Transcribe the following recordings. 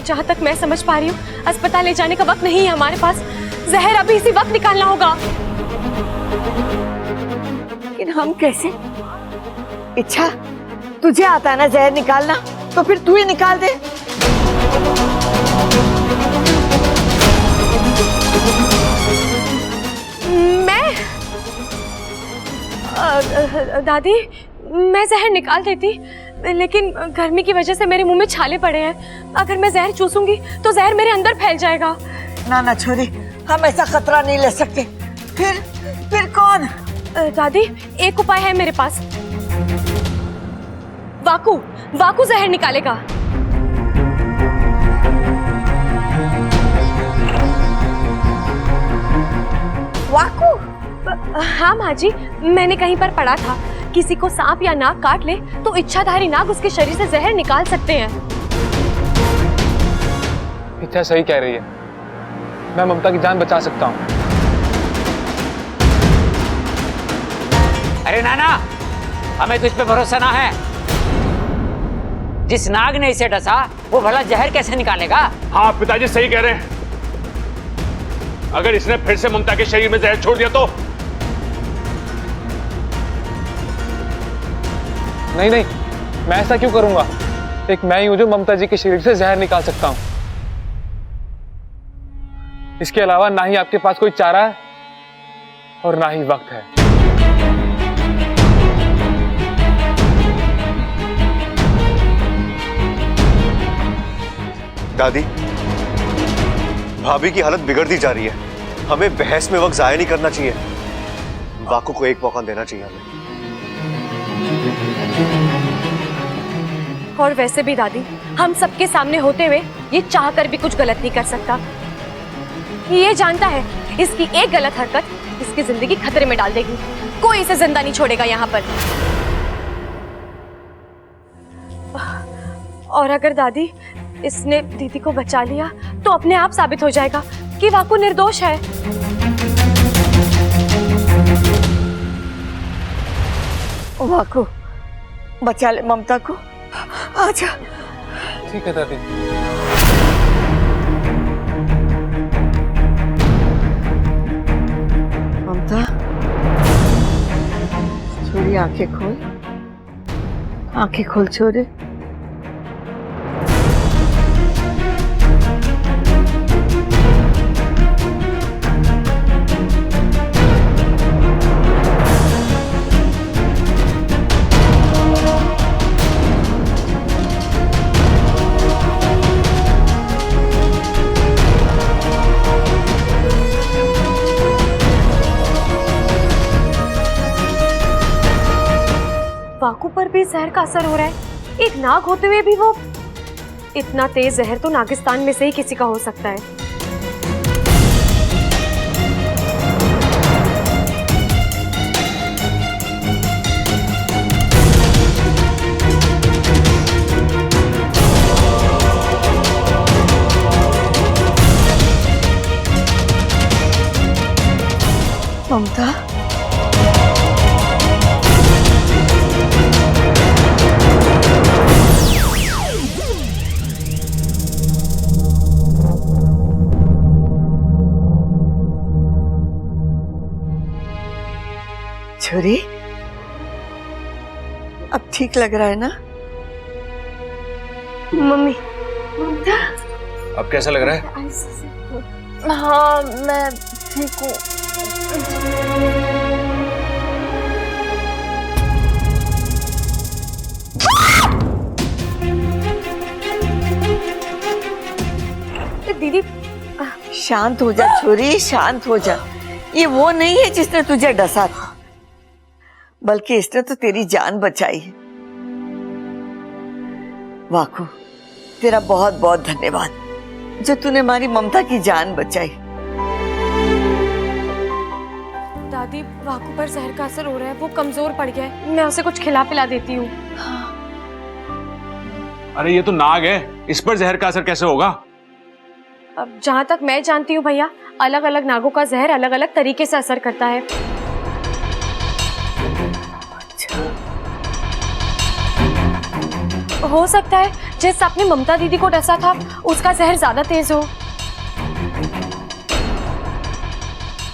जहाँ तक मैं समझ पा रही हूँ, अस्पताल ले जाने का वक्त नहीं है हमारे पास। जहर अभी इसी वक्त निकालना होगा। लेकिन हम कैसे? इच्छा, तुझे आता है ना जहर निकालना, तो फिर तू ही निकाल दे। मैं दादी, मैं जहर निकाल देती, लेकिन गर्मी की वजह से मेरे मुंह में छाले पड़े हैं। अगर मैं जहर चूसूंगी तो जहर मेरे अंदर फैल जाएगा। ना ना छोरी, हम ऐसा खतरा नहीं ले सकते। फिर कौन? दादी, एक उपाय है मेरे पास। वाकू जहर निकालेगा। वाकू? हाँ माँ जी, मैंने कहीं पर पढ़ा था, किसी को सांप या नाग काट ले तो इच्छाधारी नाग उसके शरीर से जहर निकाल सकते हैं। इच्छा सही कह रही है, मैं ममता की जान बचा सकता हूँ। अरे नाना, हमें तुझ पे भरोसा ना है। जिस नाग ने इसे डसा वो भला जहर कैसे निकालेगा? हाँ पिताजी सही कह रहे हैं। अगर इसने फिर से ममता के शरीर में जहर छोड़ दिया तो? नहीं, मैं ऐसा क्यों करूंगा? एक मैं ही हूं जो ममता जी के शरीर से जहर निकाल सकता हूं। इसके अलावा ना ही आपके पास कोई चारा है और ना ही वक्त है। दादी, भाभी की हालत बिगड़ती जा रही है। हमें बहस में वक्त जाया नहीं करना चाहिए। वाकू को एक मौका देना चाहिए हमें। और वैसे भी दादी, हम सबके सामने होते हुए ये चाहकर भी कुछ गलत नहीं कर सकता। ये जानता है इसकी एक गलत हरकत इसकी जिंदगी खतरे में डाल देगी। कोई इसे जिंदा नहीं छोड़ेगा यहाँ पर। और अगर दादी इसने दीदी को बचा लिया तो अपने आप साबित हो जाएगा कि वाकू निर्दोष है। वाकू, बचा ले ममता को। आजा। ठीक है दादी। ममता, छोरी आंखें खोल, आंखें खोल छोरे। वाकू पर भी जहर का असर हो रहा है। एक नाग होते हुए भी वो इतना तेज जहर तो नागिस्तान में से ही किसी का हो सकता है। ममता, छोरी, अब ठीक लग रहा है ना? मम्मी, ममता, अब कैसा लग रहा है? हाँ मैं ठीक हूँ। दीदी, शांत हो जा छोरी, शांत हो जा। ये वो नहीं है जिसने तुझे डसा था, बल्कि इसने तो तेरी जान बचाई है। वाकू, तेरा बहुत बहुत धन्यवाद जो तूने हमारी ममता की जान बचाई। दादी, वाकू पर जहर का असर हो रहा है, वो कमजोर पड़ गया है। मैं उसे कुछ खिला पिला देती हूँ। अरे ये तो नाग है, इस पर जहर का असर कैसे होगा? अब जहाँ तक मैं जानती हूँ भैया, अलग अलग नागों का जहर अलग अलग तरीके से असर करता है। हो सकता है जिस आपने ममता दीदी को डसा था उसका जहर ज्यादा तेज हो।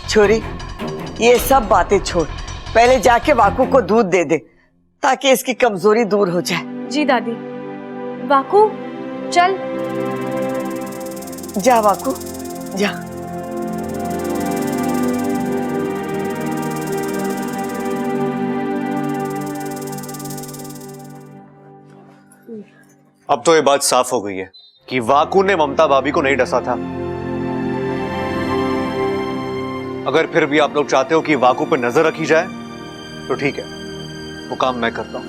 छोरी, ये सब बातें छोड़, पहले जाके वाकू को दूध दे दे ताकि इसकी कमजोरी दूर हो जाए। जी दादी। वाकू चल। जा वाकू जा। अब तो ये बात साफ हो गई है कि वाकू ने ममता भाभी को नहीं डसा था। अगर फिर भी आप लोग चाहते हो कि वाकू पर नजर रखी जाए तो ठीक है, वो काम मैं करता हूं।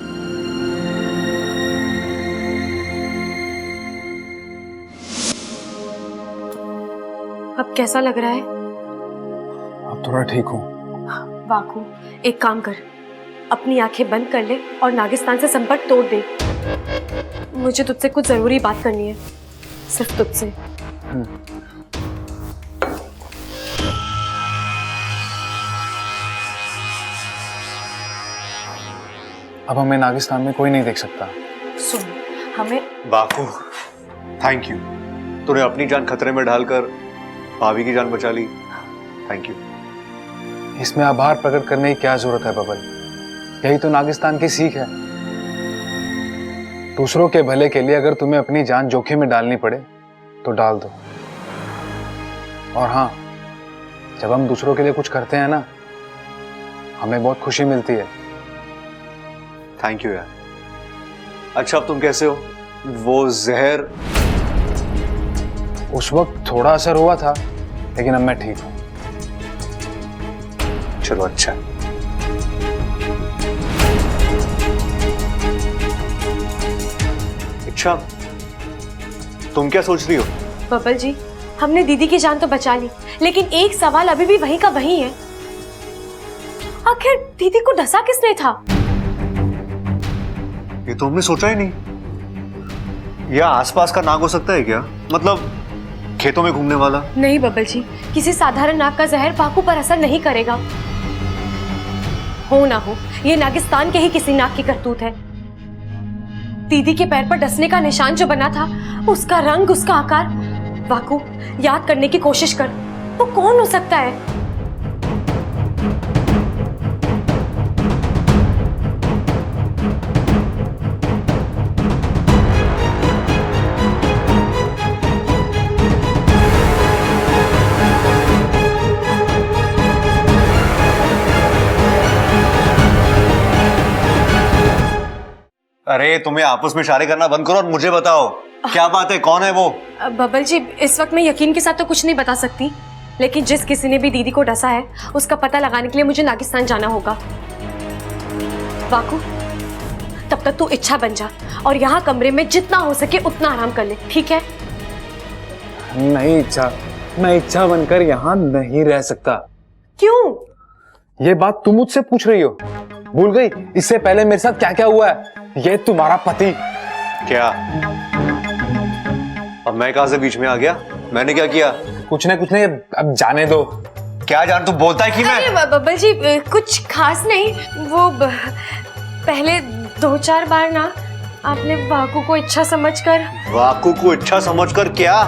अब कैसा लग रहा है? अब थोड़ा ठीक हूँ। वाकू एक काम कर, अपनी आंखें बंद कर ले और नागिस्तान से संपर्क तोड़ दे। मुझे तुझसे कुछ जरूरी बात करनी है, सिर्फ तुझसे। अब हमें नागिस्तान में कोई नहीं देख सकता। सुन, हमें वाकू, थैंक यू। तूने अपनी जान खतरे में डालकर भाभी की जान बचा ली, थैंक यू। इसमें आभार प्रकट करने की क्या जरूरत है बबल? यही तो नागिस्तान की सीख है। दूसरों के भले के लिए अगर तुम्हें अपनी जान जोखिम में डालनी पड़े तो डाल दो। और हाँ, जब हम दूसरों के लिए कुछ करते हैं ना, हमें बहुत खुशी मिलती है। थैंक यू यार। अच्छा, अब तुम कैसे हो? वो जहर उस वक्त थोड़ा असर हुआ था, लेकिन अब मैं ठीक हूं। चलो अच्छा। अच्छा, तुम क्या सोच रही हो? बबल जी, हमने दीदी की जान तो बचा ली, लेकिन एक सवाल अभी भी वहीं का वहीं है। आखिर दीदी को डसा किसने था? ये तो हमने सोचा ही नहीं। या आसपास का नाग हो सकता है क्या? मतलब खेतों में घूमने वाला? नहीं बबल जी, किसी साधारण नाग का जहर वाकू पर असर नहीं करेगा। हो ना हो, ये नागिस्तान के ही किसी नाग की करतूत है। दीदी के पैर पर डसने का निशान जो बना था, उसका रंग, उसका आकार, वाकू याद करने की कोशिश कर, वो कौन हो सकता है? अरे तुम्हें आपस में इशारे करना बंद करो और मुझे बताओ क्या बात है, कौन है वो? बबल जी, इस वक्त मैं यकीन के साथ तो कुछ नहीं बता सकती, लेकिन जिस किसी ने भी दीदी को डसा है उसका पता लगाने के लिए मुझे नागिस्तान जाना होगा। वाकू, तब तक तू इच्छा बन जा और यहाँ कमरे में जितना हो सके उतना आराम कर ले, ठीक है? नहीं इच्छा, मैं इच्छा बनकर यहाँ नहीं रह सकता। क्यों? ये बात तुम मुझसे पूछ रही हो? भूल गई इससे पहले मेरे साथ क्या क्या हुआ है? ये तुम्हारा पति। क्या? अब मैं कहां से बीच में आ गया? मैंने क्या किया? कुछ नहीं, अब जाने दो। क्या जान, तू बोलता है कि मैं? अरे बबल जी, कुछ खास नहीं, वो पहले 2-4 बार ना आपने वाकू को इच्छा समझकर। वाकू को इच्छा समझकर क्या?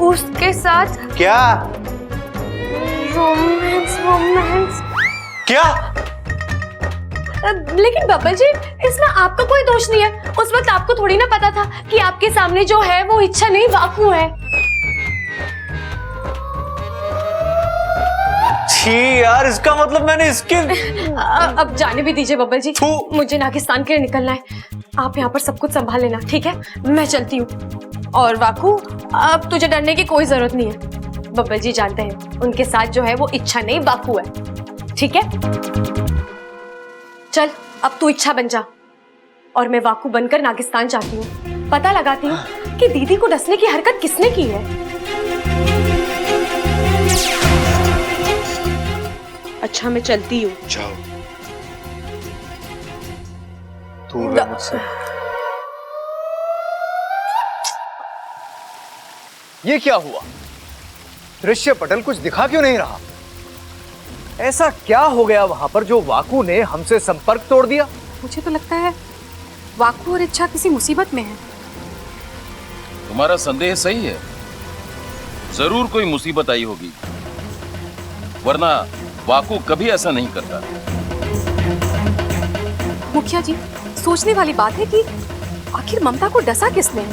उसके साथ क्या? रोमांस। क्या? लेकिन बबल जी, इसमें आपका कोई दोष नहीं है। उस वक्त आपको थोड़ी ना पता था कि आपके सामने जो है वो इच्छा नहीं वाकू है। छी यार, इसका मतलब मैंने इसके अब जाने भी दीजिए बबल जी, मुझे नागिस्तान के लिए निकलना है। आप यहाँ पर सब कुछ संभाल लेना, ठीक है? मैं चलती हूँ। और वाकू, अब तुझे डरने की कोई जरूरत नहीं है। बबल जी जानते हैं उनके साथ जो है वो इच्छा नहीं वाकू है, ठीक है? चल, अब तू इच्छा बन जा और मैं वाकू बनकर नागिस्तान जाती हूँ, पता लगाती हूँ कि दीदी को डसने की हरकत किसने की है। अच्छा, मैं चलती हूँ। जाओ, दूर रह मुझसे। ये क्या हुआ? दृश्य पटल कुछ दिखा क्यों नहीं रहा? ऐसा क्या हो गया वहां पर जो वाकू ने हमसे संपर्क तोड़ दिया? मुझे तो लगता है वाकू और इच्छा किसी मुसीबत में है। तुम्हारा संदेह सही है, जरूर कोई मुसीबत आई होगी, वरना वाकू कभी ऐसा नहीं करता। मुखिया जी, सोचने वाली बात है कि आखिर ममता को डसा किसने?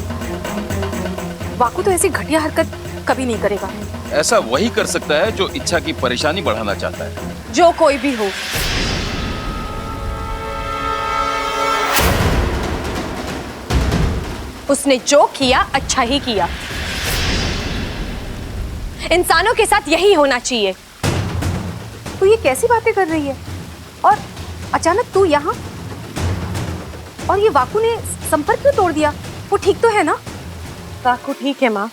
वाकू तो ऐसी घटिया हरकत कभी नहीं करेगा। ऐसा वही कर सकता है जो इच्छा की परेशानी बढ़ाना चाहता है। जो कोई भी हो। उसने जो किया अच्छा ही किया। इंसानों के साथ यही होना चाहिए। तू ये कैसी बातें कर रही है? और अचानक तू यहाँ? और ये वाकू ने संपर्क क्यों तोड़ दिया? वो ठीक तो है ना? वाकू ठीक है माँ,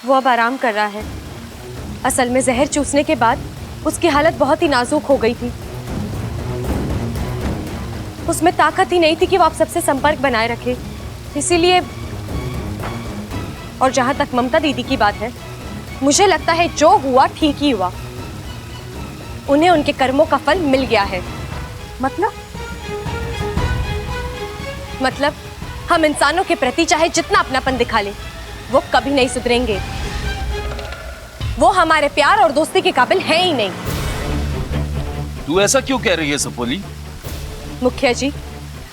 वो अब आराम कर रहा है। असल में जहर चूसने के बाद उसकी हालत बहुत ही नाजुक हो गई थी। उसमें ताकत ही नहीं थी कि वो आप सबसे संपर्क बनाए रखे, इसीलिए। और जहां तक ममता दीदी की बात है, मुझे लगता है जो हुआ ठीक ही हुआ। उन्हें उनके कर्मों का फल मिल गया है। मतलब हम इंसानों के प्रति चाहे जितना अपनापन दिखा ले, वो कभी नहीं सुधरेंगे। वो हमारे प्यार और दोस्ती के काबिल है ही नहीं। तू ऐसा क्यों कह रही है सपोली? मुखिया जी,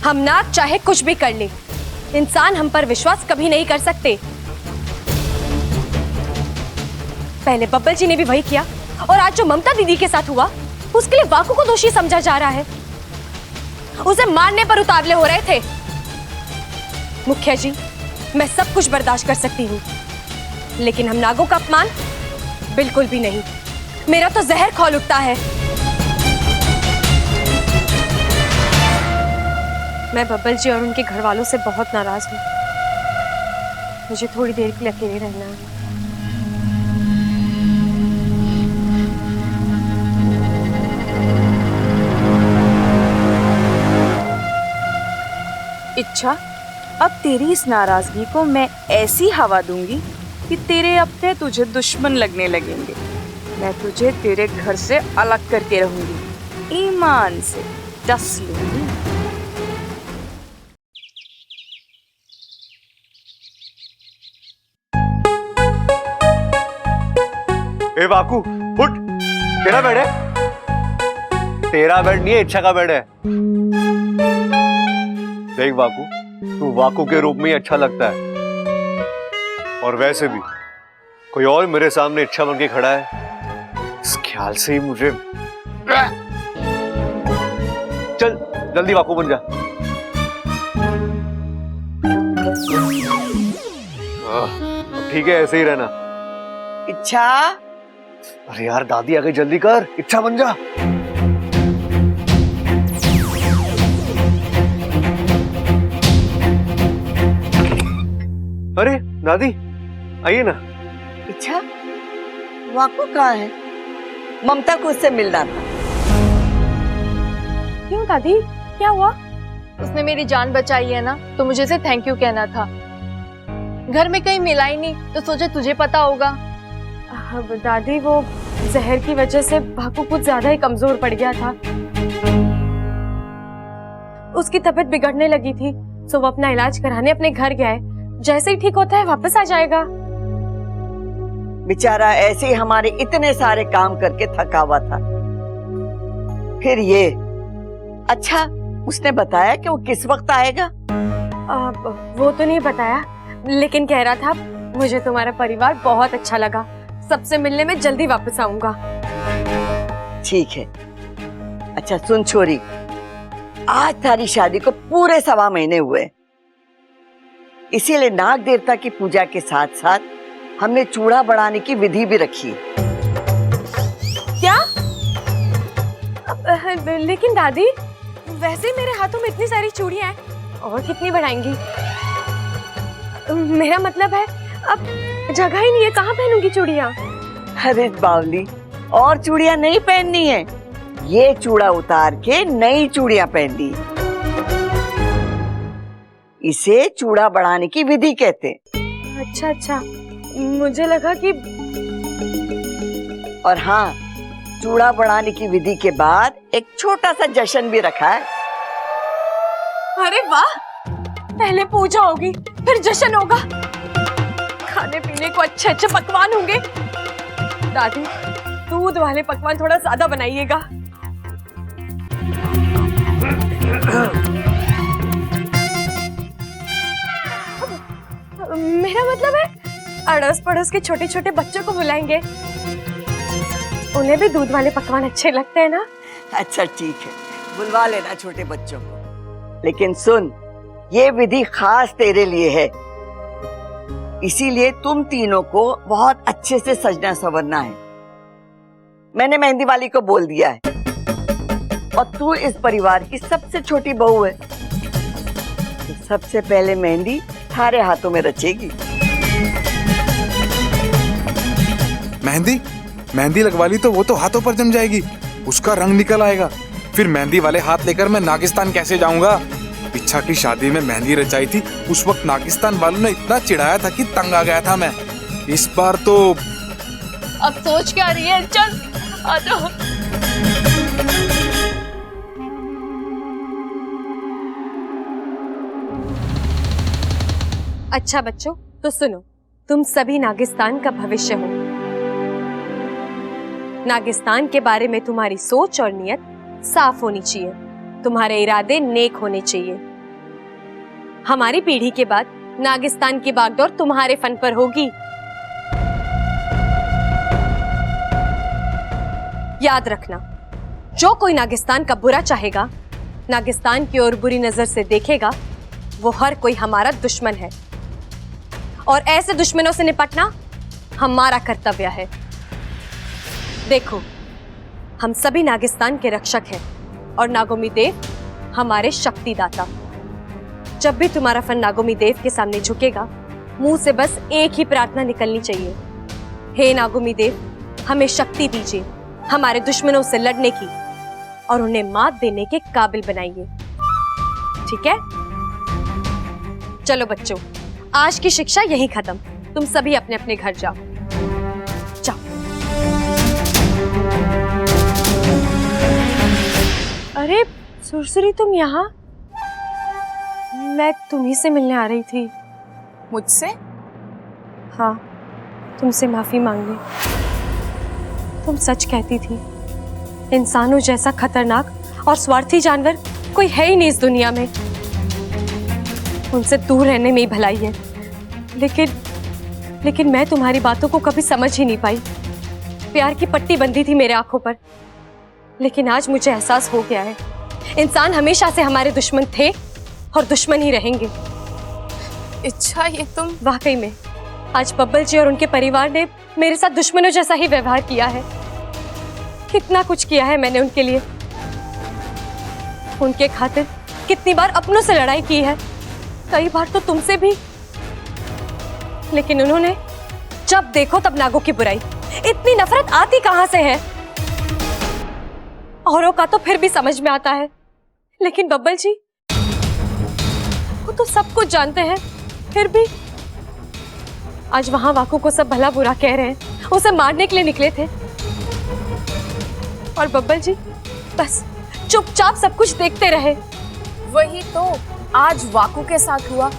हम नाग चाहे कुछ भी कर ले, इंसान हम पर विश्वास कभी नहीं कर सकते। पहले बब्बल जी ने भी वही किया, और आज जो ममता दीदी के साथ हुआ, उसके लिए वाकू को दोषी समझा जा रहा है। उसे मारने पर उतावले हो रहे थे। मुखिया जी, मैं सब कुछ बर्दाश्त कर सकती हूँ, लेकिन हम नागों का अपमान बिल्कुल भी नहीं। मेरा तो जहर खौल उठता है। मैं बब्बल जी और उनके घर वालों से बहुत नाराज हूँ। मुझे थोड़ी देर के लिए अकेले रहना है। इच्छा, अब तेरी इस नाराजगी को मैं ऐसी हवा दूंगी कि तेरे अपने तुझे दुश्मन लगने लगेंगे। मैं तुझे तेरे घर से अलग करके रहूंगी, ईमान से डस लूंगी। ए वाकू, उठ। तेरा बेड है? तेरा बेड नहीं है, इच्छा का बेड है। देख वाकू, तू वाकू के रूप में ही अच्छा लगता है, और वैसे भी कोई और मेरे सामने इच्छा बन के खड़ा है, इस ख्याल से ही मुझे। चल जल्दी वाकू बन जा। ठीक है, ऐसे ही रहना। इच्छा, अरे यार दादी आ गई, जल्दी कर, इच्छा बन जा। अरे दादी आइए ना। इच्छा, वाकू कहाँ है? ममता को उससे मिलना था। क्यों दादी, क्या हुआ? उसने मेरी जान बचाई है ना, तो मुझे उसे थैंक यू कहना था। घर में कहीं मिला ही नहीं, तो सोचा तुझे पता होगा। दादी, वो जहर की वजह से भाकू कुछ ज्यादा ही कमजोर पड़ गया था। उसकी तबीयत बिगड़ने लगी थी, तो वो अपना इलाज कराने अपने घर गया है। जैसे ही ठीक होता है वापस आ जाएगा। बेचारा ऐसे ही हमारे इतने सारे काम करके थका हुआ था। फिर ये अच्छा, उसने बताया कि वो किस वक्त आएगा? वो तो नहीं बताया, लेकिन कह रहा था मुझे तुम्हारा परिवार बहुत अच्छा लगा, सबसे मिलने में जल्दी वापस आऊंगा। ठीक है। अच्छा सुन छोरी, आज तारी शादी को पूरे 1.25 महीने हुए, इसीलिए नाग देवता की पूजा के साथ साथ हमने चूड़ा बढ़ाने की विधि भी रखी है। क्या? लेकिन दादी, वैसे ही मेरे हाथों में इतनी सारी चूड़ियां हैं, और कितनी बढ़ाएंगी? मेरा मतलब है अब जगह ही नहीं है, कहाँ पहनूंगी चूड़ियां? अरे बावली, और चूड़ियां नहीं पहननी है, ये चूड़ा उतार के नई चूड़ियां पहननी। इसे चूड़ा बढ़ाने की विधि कहते। अच्छा अच्छा, मुझे लगा कि। और हाँ, चूड़ा बढ़ाने की विधि के बाद एक छोटा सा जश्न भी रखा है। अरे वाह, पहले पूजा होगी, फिर जश्न होगा, खाने पीने को अच्छे अच्छे पकवान होंगे। दादी, दूध वाले पकवान थोड़ा ज्यादा बनाइएगा। मेरा मतलब है अड़ोस पड़ोस के छोटे छोटे बच्चों को बुलाएंगे, उन्हें भी दूध वाले पकवान अच्छे लगते हैं ना। अच्छा ठीक है, बुलवा लेना छोटे बच्चों को, लेकिन सुन, ये विधि खास तेरे लिए है, इसीलिए तुम तीनों को बहुत अच्छे से सजना संवरना है। मैंने मेहंदी वाली को बोल दिया है, और तू इस परिवार की सबसे छोटी बहू है, तो सबसे पहले मेहंदी थारे हाथों में रचेगी। मेहंदी लगवा ली तो वो तो हाथों पर जम जाएगी, उसका रंग निकल आएगा, फिर मेहंदी वाले हाथ लेकर मैं नागिस्तान कैसे जाऊंगा? इच्छा की शादी में मेहंदी रचाई थी, उस वक्त नागिस्तान वालों ने इतना चिढ़ाया था कि तंग आ गया था मैं। इस बार तो अब सोच क्या रही है? चल आ जाओ। अच्छा बच्चों, तो सुनो, तुम सभी नागिस्तान का भविष्य हो। नागिस्तान के बारे में तुम्हारी सोच और नियत साफ होनी चाहिए, तुम्हारे इरादे नेक होने चाहिए। हमारी पीढ़ी के बाद नागिस्तान की बागडोर तुम्हारे फन पर होगी। याद रखना, जो कोई नागिस्तान का बुरा चाहेगा, नागिस्तान की ओर बुरी नजर से देखेगा, वो हर कोई हमारा दुश्मन है, और ऐसे दुश्मनों से निपटना हमारा कर्तव्य है। देखो, हम सभी नागिस्तान के रक्षक हैं, और नागोमी देव हमारे शक्तिदाता। जब भी तुम्हारा फन नागोमी देव के सामने झुकेगा, मुंह से बस एक ही प्रार्थना निकलनी चाहिए, हे नागोमी देव, हमें शक्ति दीजिए, हमारे दुश्मनों से लड़ने की और उन्हें मात देने के काबिल बनाइए। ठीक है? चलो बच्चों, आज की शिक्षा यही खत्म, तुम सभी अपने अपने घर जाओ। जाओ। अरे सुरसुरी, तुम यहाँ? मैं तुम्ही से मिलने आ रही थी। मुझसे? हाँ, तुमसे माफी मांगने। तुम सच कहती थी, इंसानों जैसा खतरनाक और स्वार्थी जानवर कोई है ही नहीं इस दुनिया में। उनसे दूर रहने में ही भलाई है, लेकिन मैं तुम्हारी बातों को कभी समझ ही नहीं पाई। प्यार की पट्टी बंधी थी मेरे आंखों पर, लेकिन आज मुझे एहसास हो गया है, इंसान हमेशा से हमारे दुश्मन थे और दुश्मन ही रहेंगे। इच्छा, ये तुम? वाकई में आज बब्बल जी और उनके परिवार ने मेरे साथ दुश्मनों जैसा ही व्यवहार किया है। कितना कुछ किया है मैंने उनके लिए, उनके खातिर कितनी बार अपनों से लड़ाई की है, कई बार तो तुमसे भी, लेकिन उन्होंने जब देखो तब नागों की बुराई। इतनी नफरत आती कहां से है? औरों का तो फिर भी समझ में आता है, लेकिन बब्बल जी, वो तो सब कुछ जानते हैं, फिर भी आज वहां वाकू को सब भला बुरा कह रहे हैं, उसे मारने के लिए निकले थे, और बब्बल जी बस चुपचाप सब कुछ देखते रहे। वही तो आज वाकू के साथ हुआ,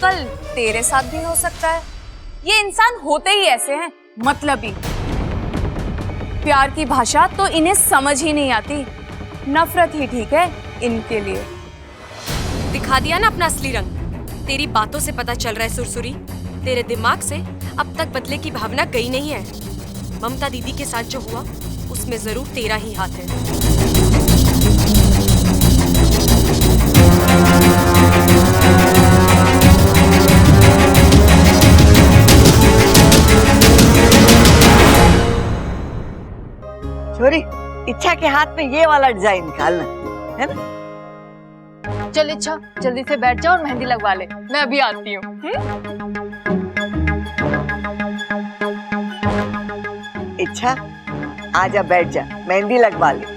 कल तेरे साथ भी हो सकता है। ये इंसान होते ही ऐसे हैं, मतलबी। प्यार की भाषा तो इन्हें समझ ही नहीं आती, नफरत ही ठीक है इनके लिए। दिखा दिया ना अपना असली रंग। तेरी बातों से पता चल रहा है सुरसुरी, तेरे दिमाग से अब तक बदले की भावना गई नहीं है। ममता दीदी के साथ जो हुआ, उसमें जरूर तेरा ही हाथ है। छोरी, इच्छा के हाथ में ये वाला डिजाइन निकालना है ना। चल इच्छा, जल्दी से बैठ जा और मेहंदी लगवा ले, मैं अभी आती हूँ। इच्छा, आजा बैठ जा, मेहंदी लगवा ले।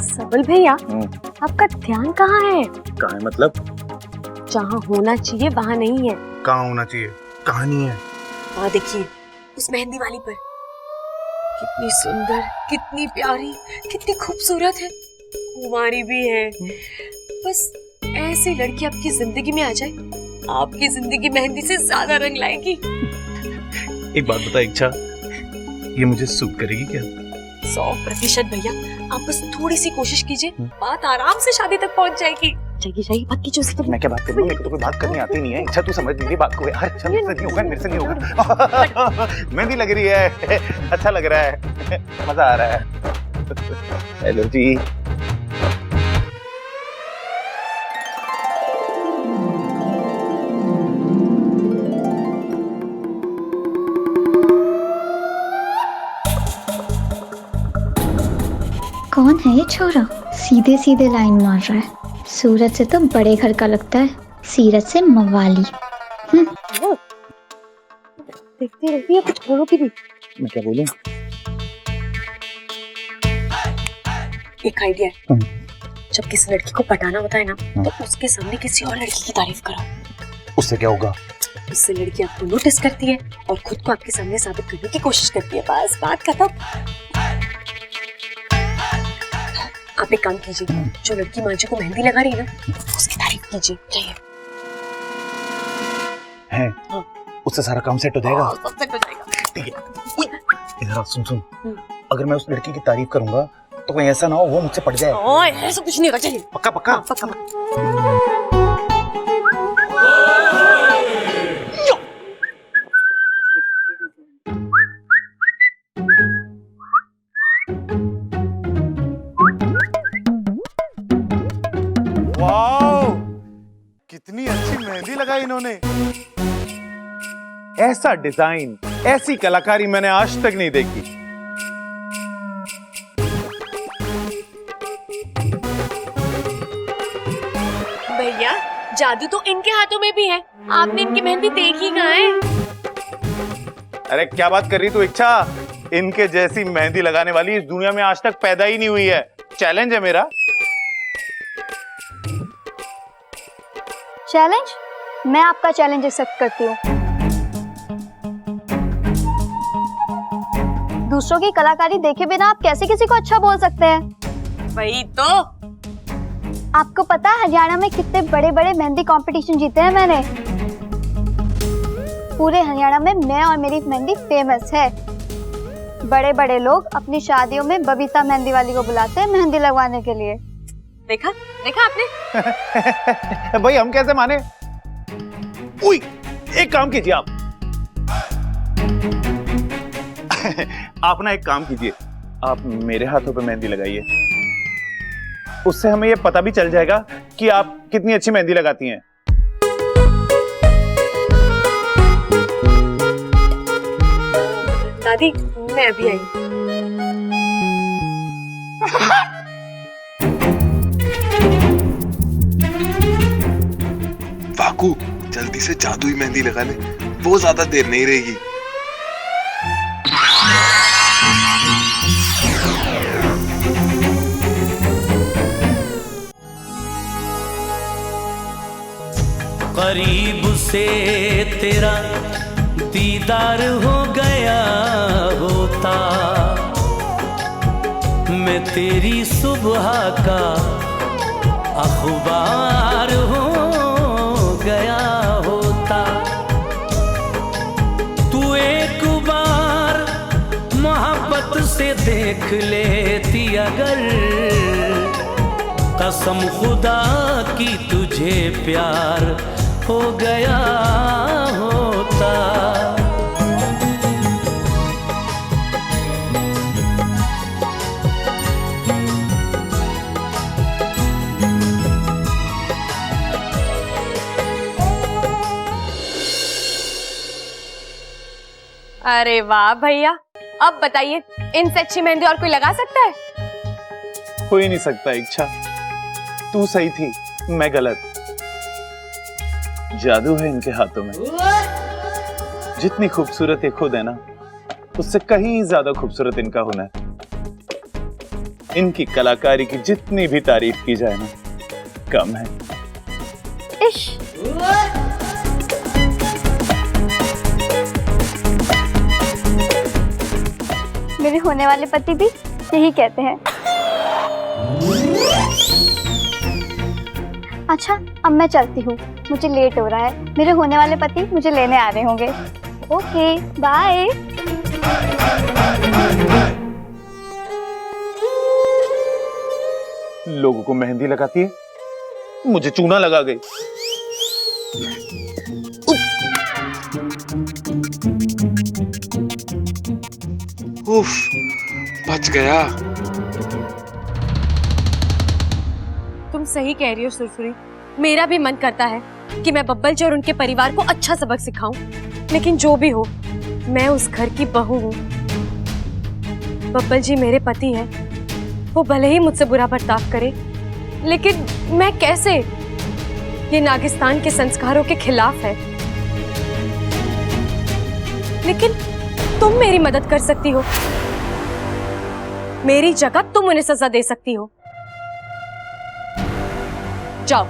सबल भैया, आपका ध्यान कहाँ है? कहाँ है मतलब? जहाँ होना चाहिए वहाँ नहीं है। कहाँ होना चाहिए? कहानी है? वहाँ देखिए उस मेहंदी वाली पर, कितनी सुंदर, कितनी प्यारी, कितनी खूबसूरत है, कुंवारी भी है। बस ऐसी लड़की आपकी जिंदगी में आ जाए, आपकी जिंदगी मेहंदी से ज्यादा रंग लाएगी। एक बात बता इच्छा, ये मुझे सूट करेगी क्या? 100% भैया, आप बस थोड़ी सी कोशिश कीजिए, बात आराम से शादी तक पहुंच जाएगी। जाएगी बात कीजिए उससे। मैं क्या बात करूँ? मेरे को तो कोई बात करनी आती नहीं है। इच्छा तू समझ मेरी बात को यार। अच्छा मेरे से नहीं होगा, मेरे से नहीं होगा। मेहंदी लग रही है, अच्छा लग रहा है, मजा आ रहा है। हेलो जी। कौन है ये छोरा? सीधे सीधे लाइन मार रहा है। सूरज से तो बड़े घर का लगता है, सीरत से मवाली। देखती रहती है, कुछ बोलोगी भी। मैं क्या बोलूं? एक आइडिया है, जब किसी लड़की को पटाना होता है ना, तो उसके सामने किसी और लड़की की तारीफ करो। उससे क्या होगा? उससे लड़की आपको नोटिस करती है और खुद को आपके सामने साबित करने की कोशिश करती है। बस बात खत्म। आप एक काम कीजिए, जो लड़की माँ जी को मेहंदी लगा रही है ना, उसकी तारीफ कीजिए। चाहिए है? हाँ। उससे सारा काम सेट हो जाएगा। सब सेट हो जाएगा। ठीक है। इधर सुन, अगर मैं उस लड़की की तारीफ करूंगा तो कहीं ऐसा ना हो वो मुझसे पट जाए। ओए, ऐसा कुछ नहीं होगा। चलिए पक्का पक्का। हाँ, पक्का। वाओ, कितनी अच्छी मेहंदी लगाई इन्होंने। ऐसा डिजाइन, ऐसी कलाकारी मैंने आज तक नहीं देखी। भैया, जादू तो इनके हाथों में भी है। आपने इनकी मेहंदी देखी कहाँ है? अरे क्या बात कर रही तू इच्छा? इनके जैसी मेहंदी लगाने वाली इस दुनिया में आज तक पैदा ही नहीं हुई है। चैलेंज है मेरा। चैलेंज? मैं आपका चैलेंज एक्सेप्ट करती हूँ। दूसरों की कलाकारी देखे बिना आप कैसे किसी को अच्छा बोल सकते हैं? वही तो। आपको पता है हरियाणा में कितने बड़े बड़े मेहंदी कंपटीशन जीते हैं मैंने। पूरे हरियाणा में मैं और मेरी मेहंदी फेमस है। बड़े बड़े लोग अपनी शादियों में बबीता मेहंदी वाली को बुलाते हैं मेहंदी लगवाने के लिए। देखा आपने? भाई हम कैसे माने? उई, एक काम कीजिए आप। आप ना एक काम कीजिए, आप मेरे हाथों पे मेहंदी लगाइए। उससे हमें ये पता भी चल जाएगा कि आप कितनी अच्छी मेहंदी लगाती हैं। दादी, मैं अभी आई। वाकू, जल्दी से जादुई मेहंदी लगा ले, वो ज्यादा देर नहीं रहेगी। करीब से तेरा दीदार हो गया होता, मैं तेरी सुबह का अखबार हो गया होता। तू एक बार मोहब्बत से देख लेती अगर, कसम खुदा की तुझे प्यार हो गया होता। अरे वाह भैया, अब बताइए इनसे अच्छी मेहंदी और कोई लगा सकता है? हो ही नहीं सकता इच्छा। तू सही थी, मैं गलत। जादू है इनके हाथों में। जितनी खूबसूरत ये खुद है ना, उससे कहीं ज्यादा खूबसूरत इनका हुनर। इनकी कलाकारी की जितनी भी तारीफ की जाए ना, कम है। इश। मेरे होने वाले पति भी यही कहते हैं। अच्छा, अब मैं चलती हूँ, मुझे लेट हो रहा है। मेरे होने वाले पति मुझे लेने आ रहे होंगे। Okay, bye. लोगों को मेहंदी लगाती है, मुझे चूना लगा गई। उफ, बच गया। तुम सही कह रही हो सुरसुरी, मेरा भी मन करता है कि मैं बब्बल जी और उनके परिवार को अच्छा सबक सिखाऊं, लेकिन जो भी हो, मैं उस घर की बहू हूँ। बब्बल जी मेरे पति हैं, वो भले ही मुझसे बुरा बर्ताव करे, लेकिन मैं कैसे? ये नागिस्तान के संस्कारों के खिलाफ है। लेकिन तुम मेरी मदद कर सकती हो, मेरी जगह तुम उन्हें सजा दे सकती हो। जाओ,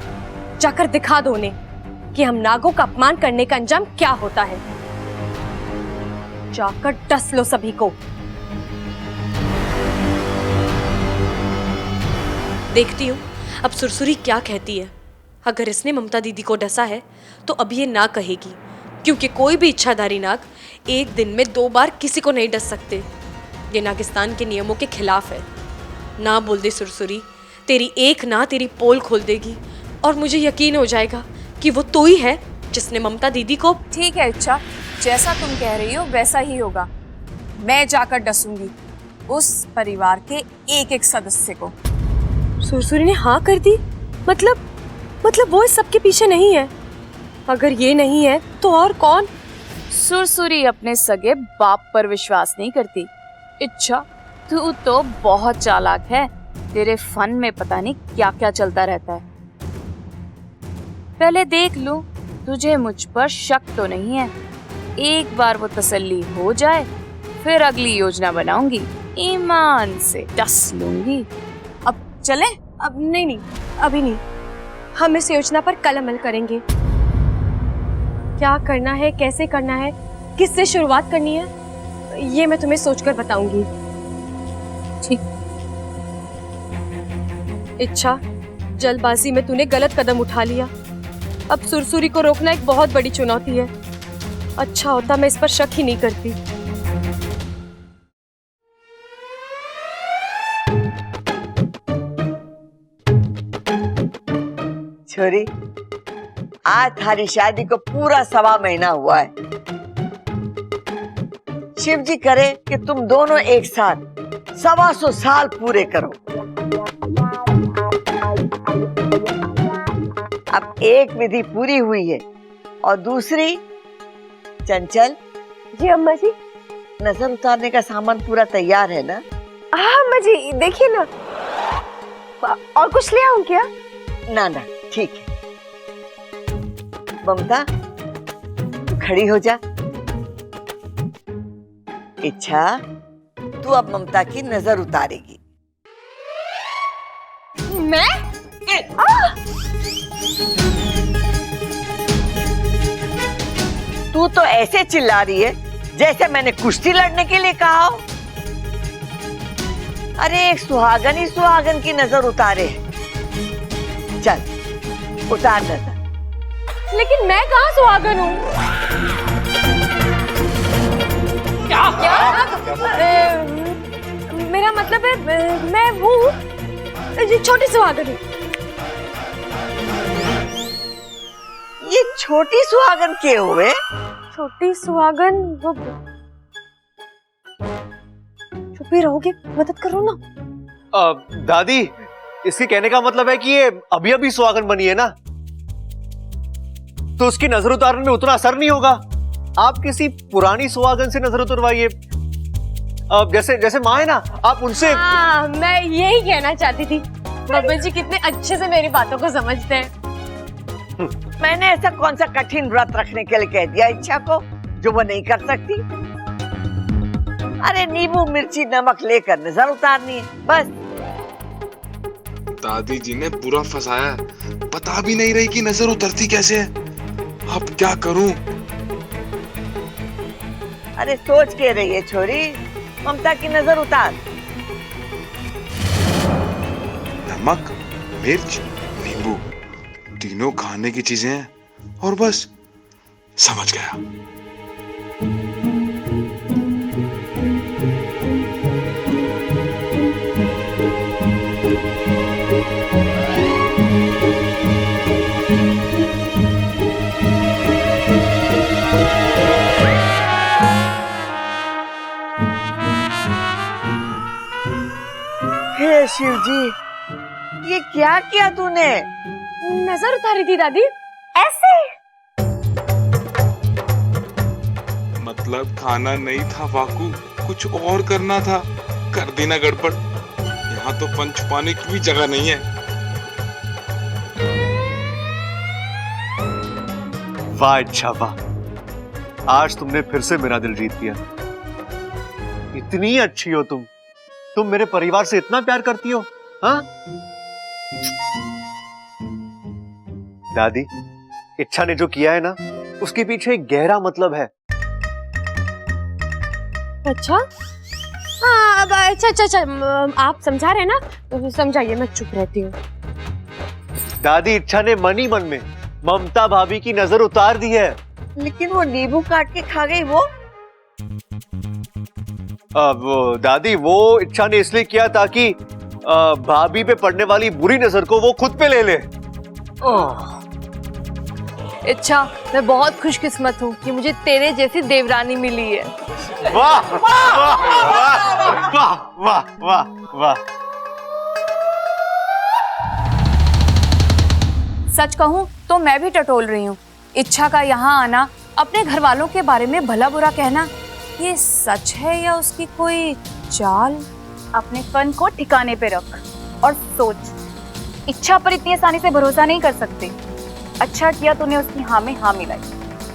जाकर दिखा दो उन्हें कि हम नागों का अपमान करने का अंजाम क्या होता है। जाकर डस लो सभी को। देखती हूँ अब सुरसुरी क्या कहती है। अगर इसने ममता दीदी को डसा है तो अब ये ना कहेगी, क्योंकि कोई भी इच्छाधारी नाग एक दिन में 2 बार किसी को नहीं डस सकते। ये नागिस्तान के नियमों के खिलाफ है। ना बोल दे सुरसुरी, तेरी एक ना तेरी पोल खोल देगी और मुझे यकीन हो जाएगा कि वो तू ही है जिसने ममता दीदी को। ठीक है इच्छा, जैसा तुम कह रही हो वैसा ही होगा। मैं जाकर डसूंगी उस परिवार के एक एक सदस्य को। सुरसुरी ने हाँ कर दी? मतलब वो इस सब के पीछे नहीं है? अगर ये नहीं है तो और कौन? सुरसुरी अपने सगे बाप पर विश्वास नहीं करती। इच्छा, तू तो बहुत चालाक है। तेरे फन में पता नहीं क्या क्या चलता रहता है। पहले देख लूं तुझे मुझ पर शक तो नहीं है। एक बार वो तसल्ली हो जाए फिर अगली योजना बनाऊंगी, ईमान से डस लूंगी। अब चले? अब नहीं, अभी नहीं। हम इस योजना पर कल अमल करेंगे। क्या करना है, कैसे करना है, किससे शुरुआत करनी है, ये मैं तुम्हें सोचकर बताऊंगी। ठीक। इच्छा, जल्दबाजी में तूने गलत कदम उठा लिया। अब सुरसुरी को रोकना एक बहुत बड़ी चुनौती है। अच्छा होता मैं इस पर शक ही नहीं करती। छोरी, आज थारी शादी को पूरा 1.25 महीना हुआ है। शिव जी करे कि तुम दोनों एक साथ 125 साल पूरे करो। अब एक विधि पूरी हुई है और दूसरी, चंचल जी अम्मा जी, नजर उतारने का सामान पूरा तैयार है ना? हाँ अम्मा जी, देखिए ना। और कुछ ले आऊं क्या? ना, ठीक है। ममता, तू खड़ी हो जा। इच्छा, तू अब ममता की नजर उतारेगी। मैं? तू तो ऐसे चिल्ला रही है जैसे मैंने कुश्ती लड़ने के लिए कहा हो। अरे एक सुहागन ही सुहागन की नजर उतारे। चल, उतार नजर। लेकिन मैं कहाँ सुहागन हूँ? क्या? मेरा मतलब है मैं हूँ छोटी सुहागन हूँ। ये छोटी सुहागन के हुए? छोटी सुहागन वो। चुप ही रहोगे? मदद करो ना। दादी, इसके कहने का मतलब है कि ये अभी अभी सुहागन बनी है ना, तो उसकी नजर उतारने में उतना असर नहीं होगा। आप किसी पुरानी सुहागन से नजर उतरवाइए। जैसे माँ है ना, आप उनसे। हाँ, मैं यही कहना चाहती थी। बब्बल जी कितने अच्छे से मेरी बातों को समझते हैं। मैंने ऐसा कौन सा कठिन व्रत रखने के लिए कह दिया इच्छा को जो वो नहीं कर सकती? अरे नींबू मिर्ची नमक लेकर नजर उतारनी है, बस। दादी जी ने पूरा फंसाया है, बता भी नहीं रही कि नजर उतरती कैसे है। अब क्या करूं? अरे सोच के रही है छोरी, ममता की नजर उतार। नमक, मिर्च, नींबू, तीनों खाने की चीजें हैं और बस समझ गया। हे शिव जी, ये क्या किया तूने? नजर उतारी थी दादी, ऐसे। मतलब खाना नहीं था वाकू, कुछ और करना था। कर दी ना गड़बड़। यहाँ तो पंच पाने की भी जगह नहीं है। वाह अच्छा वाह, आज तुमने फिर से मेरा दिल जीत लिया। इतनी अच्छी हो तुम मेरे परिवार से इतना प्यार करती हो। हाँ दादी, इच्छा ने जो किया है ना, उसके पीछे एक गहरा मतलब है। अच्छा हाँ, अब अच्छा, आप समझा रहे हैं ना, तो समझाइए, मैं चुप रहती हूँ। दादी, इच्छा ने मन ही मन में ममता भाभी की नजर उतार दी है। लेकिन वो नींबू काट के खा गई वो। वो दादी, वो इच्छा ने इसलिए किया ताकि भाभी पे पड़ने वाली बुरी नजर को वो खुद पे ले ले। इच्छा, मैं बहुत खुशकिस्मत हूँ कि मुझे तेरे जैसी देवरानी मिली है। वाह वाह वाह वाह वाह वाह। सच कहूँ तो मैं भी टटोल रही हूँ। इच्छा का यहाँ आना, अपने घर वालों के बारे में भला बुरा कहना, ये सच है या उसकी कोई चाल? अपने फन को ठिकाने पे रख और सोच। इच्छा पर इतनी आसानी से भरोसा नहीं कर सकते। अच्छा किया तूने उसकी हाँ में हाँ मिलाई।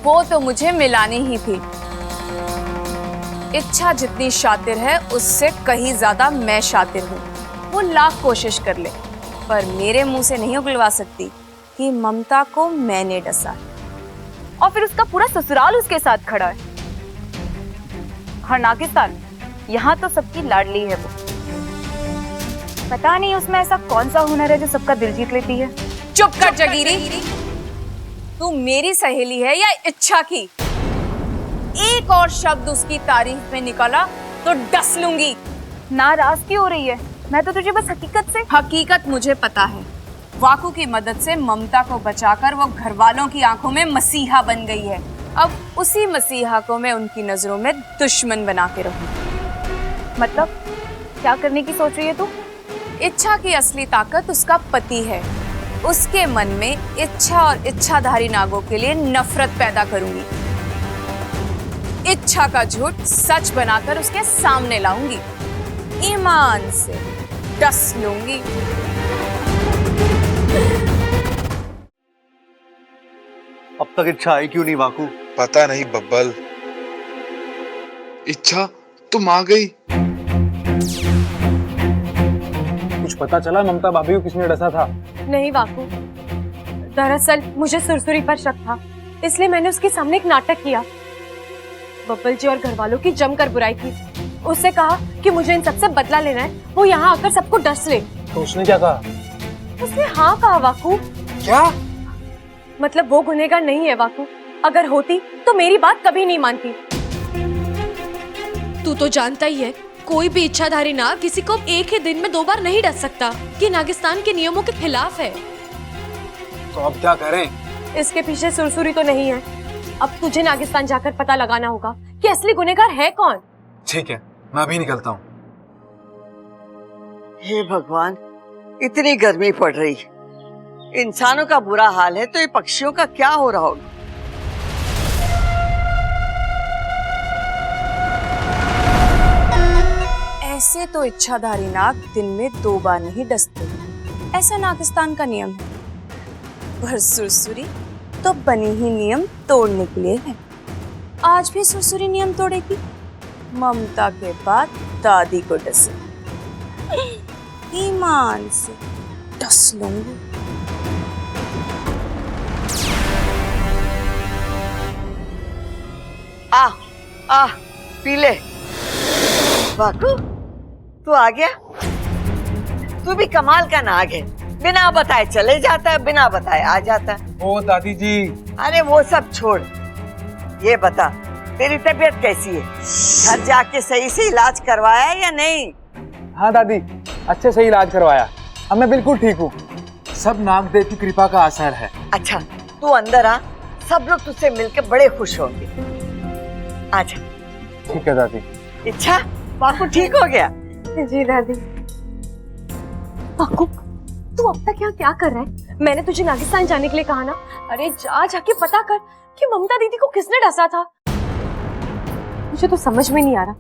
वो तो मुझे मिलानी ही थी। इच्छा जितनी शातिर है, उससे कहीं ज्यादा मैं शातिर हूँ। वो लाख कोशिश कर ले, पर मेरे मुंह से नहीं उगलवा सकती कि ममता को मैंने डसा। और फिर उसका पूरा ससुराल उसके साथ खड़ा है। हाँ नागिस्तान, यहाँ तो सबकी लाडली है वो। पता नहीं उसमें ऐसा कौन सा हुनर है जो सबका दिल जीत लेती है। चुप कर जगीरी, तू मेरी सहेली है या इच्छा की? एक और शब्द उसकी तारीफ में निकाला तो डस लूंगी। नाराज क्यों हो रही है? मैं तो तुझे बस हकीकत मुझे पता है। वाकू की मदद से ममता को बचाकर वो घर वालों की आंखों में मसीहा बन गई है। अब उसी मसीहा को मैं उनकी नजरों में दुश्मन बना के रहूं। मतलब क्या करने की सोच रही है तू? इच्छा की असली ताकत उसका पति है। उसके मन में इच्छा और इच्छाधारी नागों के लिए नफरत पैदा करूंगी। इच्छा का झूठ सच बनाकर उसके सामने लाऊंगी। ईमान से डस लूंगी। अब तक इच्छा आई क्यों नहीं वाकू? पता नहीं बब्बल। इच्छा तुम आ गई। कुछ पता चला ममता भाभी को किसने डसा था? नहीं वाकू, दरअसल मुझे सुरसुरी पर शक था, इसलिए मैंने उसके सामने एक नाटक किया। बब्बल जी और घर वालों की जमकर बुराई की। उससे कहा कि मुझे इन सबसे बदला लेना है, वो यहाँ आकर सबको डस ले। तो उसने क्या कहा? उसने हाँ कहा वाकू। क्या? मतलब वो गुनहगार नहीं है वाकू। अगर होती तो मेरी बात कभी नहीं मानती। तू तो जानता ही है, कोई भी इच्छाधारी नाग किसी को एक ही दिन में 2 बार नहीं डस सकता। ये नागिस्तान के नियमों के खिलाफ है। तो अब क्या करें? इसके पीछे सुरसुरी तो नहीं है। अब तुझे नागिस्तान जाकर पता लगाना होगा कि असली गुनहगार है कौन। ठीक है, मैं अभी निकलता हूँ। हे भगवान, इतनी गर्मी पड़ रही, इंसानों का बुरा हाल है, तो ये पक्षियों का क्या हो रहा होगा? ऐसे तो इच्छाधारी नाग दिन में 2 बार नहीं डसते, ऐसा नागिस्तान का नियम है। पर सुरसुरी तो बनी ही नियम तोड़ने के लिए है। आज भी सुरसुरी नियम तोड़ेगी। ममता के बाद दादी को डसे, ईमान से डस लूंगी। आ पी ले। वाकू, तू आ गया? तू भी कमाल का नाग है, बिना बताए चले जाता है, बिना बताए आ जाता है। ओ दादी जी। अरे वो सब छोड़, ये बता तेरी तबीयत कैसी है? घर जाके सही से इलाज करवाया या नहीं? हाँ दादी, अच्छे से इलाज करवाया, अब मैं बिल्कुल ठीक हूँ। सब नागदेव की कृपा का असर है। अच्छा तू अंदर आ, सब लोग तुझसे मिलकर बड़े खुश होंगे। आजा। ठीक है दादी। इच्छा, बापू ठीक हो गया? जी दादी। बाकू, तू अब तक यहाँ क्या कर रहा है? मैंने तुझे नागिस्तान जाने के लिए कहा ना। अरे जा जाके पता कर कि ममता दीदी को किसने डसा था। मुझे तो समझ में नहीं आ रहा,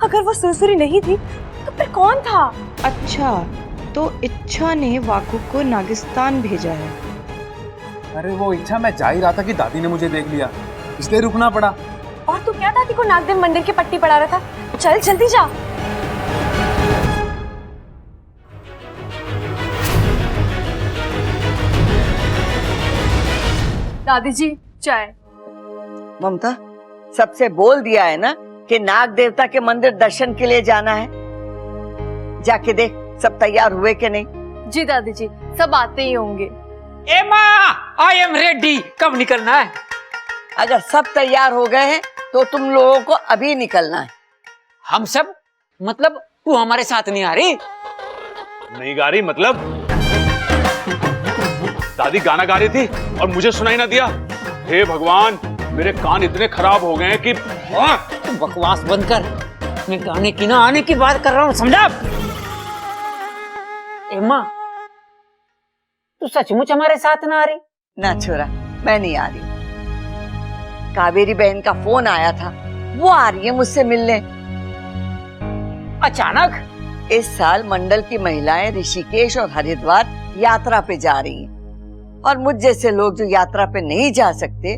अगर वो सुरसुरी नहीं थी तो फिर कौन था? अच्छा, तो इच्छा ने वाकू को नागिस्तान भेजा है। अरे वो इच्छा, मैं जा ही रहा था कि दादी ने मुझे देख लिया, इसलिए रुकना पड़ा। और तू क्या दादी को नागदेव मंदिर की पट्टी पड़ा रहा था? चल जल्दी जा। दादी जी चाय। ममता, सबसे बोल दिया है ना कि नाग देवता के मंदिर दर्शन के लिए जाना है। जाके देख सब तैयार हुए कि नहीं। जी दादी जी, सब आते ही होंगे। ए माँ, आई एम रेडी। कब निकलना है? अगर सब तैयार हो गए हैं तो तुम लोगों को अभी निकलना है। हम सब? मतलब तू हमारे साथ नहीं आ रही? नहीं गा रही मतलब? दादी गाना गा रही थी और मुझे सुनाई ना दिया। हे भगवान, मेरे कान इतने खराब हो गए हैं कि तू बकवास बंद कर। मैं गाने की ना आने की बात कर रहा हूँ, समझा? एम्मा, तू सचमुच हमारे साथ ना आ रही? ना छोरा, मैं नहीं आ रही। कावेरी बहन का फोन आया था, वो आ रही है मुझसे मिलने। अचानक? इस साल मंडल की महिलाएं ऋषिकेश और हरिद्वार यात्रा पे जा रही हैं और मुझ जैसे लोग जो यात्रा पे नहीं जा सकते,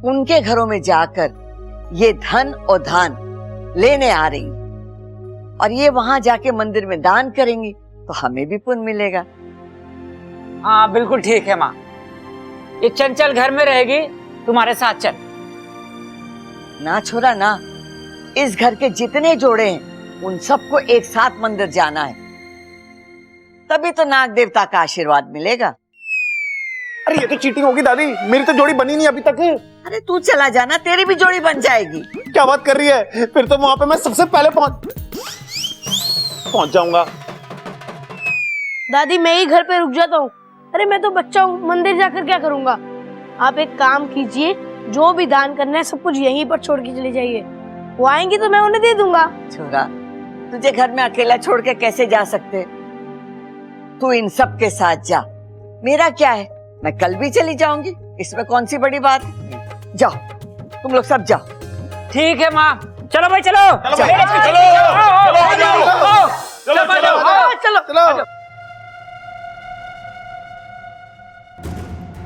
उनके घरों में जाकर ये धन और दान लेने आ रही हैं। और ये वहां जाके मंदिर में दान करेंगी तो हमें भी पुण्य मिलेगा। हाँ बिल्कुल ठीक है माँ, ये चंचल घर में रहेगी, तुम्हारे साथ चल। ना छोरा ना, इस घर के जितने जोड़े हैं उन सबको एक साथ मंदिर जाना है, तभी तो नाग देवता का आशीर्वाद मिलेगा। अरे ये तो चीटिंग होगी दादी, मेरी तो जोड़ी बनी नहीं अभी तक। अरे तू चला जाना, तेरी भी जोड़ी बन जाएगी। क्या बात कर रही है? फिर तो वहां पे मैं सबसे पहले पहुंच जाऊंगा। दादी मैं ही घर पे रुक जाता हूँ। अरे मैं तो बच्चा हूँ, मंदिर जाकर क्या करूँगा? आप एक काम कीजिए, जो भी दान करना है सब कुछ यहीं पर छोड़ के चले जाइए, वो आएंगी तो मैं उन्हें दे दूंगा। छोरा, तुझे घर में अकेला छोड़ के कैसे जा सकते? तू इन सब के साथ जा, मेरा क्या है, मैं कल भी चली जाऊंगी, इसमें कौन सी बड़ी बात है। जाओ तुम लोग सब जाओ। ठीक है माँ, चलो भाई चलो। चलो।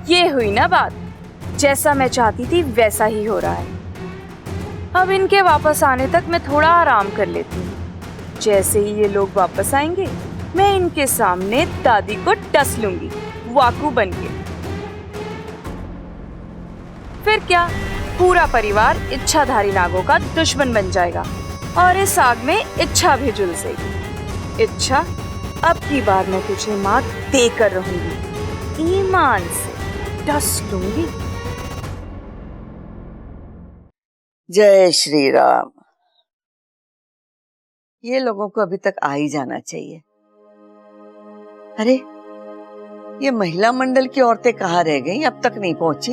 ये हुई ना बात, जैसा मैं चाहती थी वैसा ही हो रहा है। अब इनके वापस आने तक मैं थोड़ा आराम कर लेती हूँ। जैसे ही ये लोग वापस आएंगे, मैं इनके सामने दादी को डस लूंगी, वाकू बनके। फिर क्या, पूरा परिवार इच्छाधारी नागों का दुश्मन बन जाएगा और इस आग में इच्छा भी झुलसेगी। इच्छा, अब की बार मैं तुझे मात देकर रहूंगी, ईमान से डस लूंगी। जय श्री राम। ये लोगों को अभी तक आ ही जाना चाहिए। अरे ये महिला मंडल की औरतें कहाँ रह गई, अब तक नहीं पहुंची?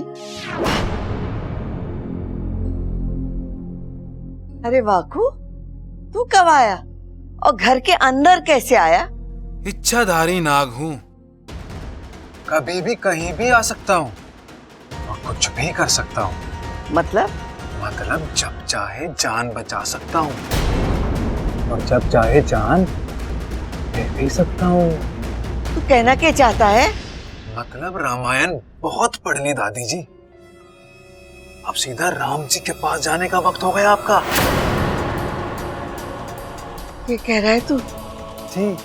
अरे वाकू, तू कब आया और घर के अंदर कैसे आया? इच्छाधारी नाग हूँ, कभी भी कहीं भी आ सकता हूँ और कुछ भी कर सकता हूँ। मतलब जब चाहे जान बचा सकता हूँ और जब चाहे जान ले भी सकता हूँ। तू कहना क्या चाहता है? मतलब रामायण बहुत पढ़ ली दादी जी, अब सीधा राम जी के पास जाने का वक्त हो गया आपका। ये कह रहा है तू? जी,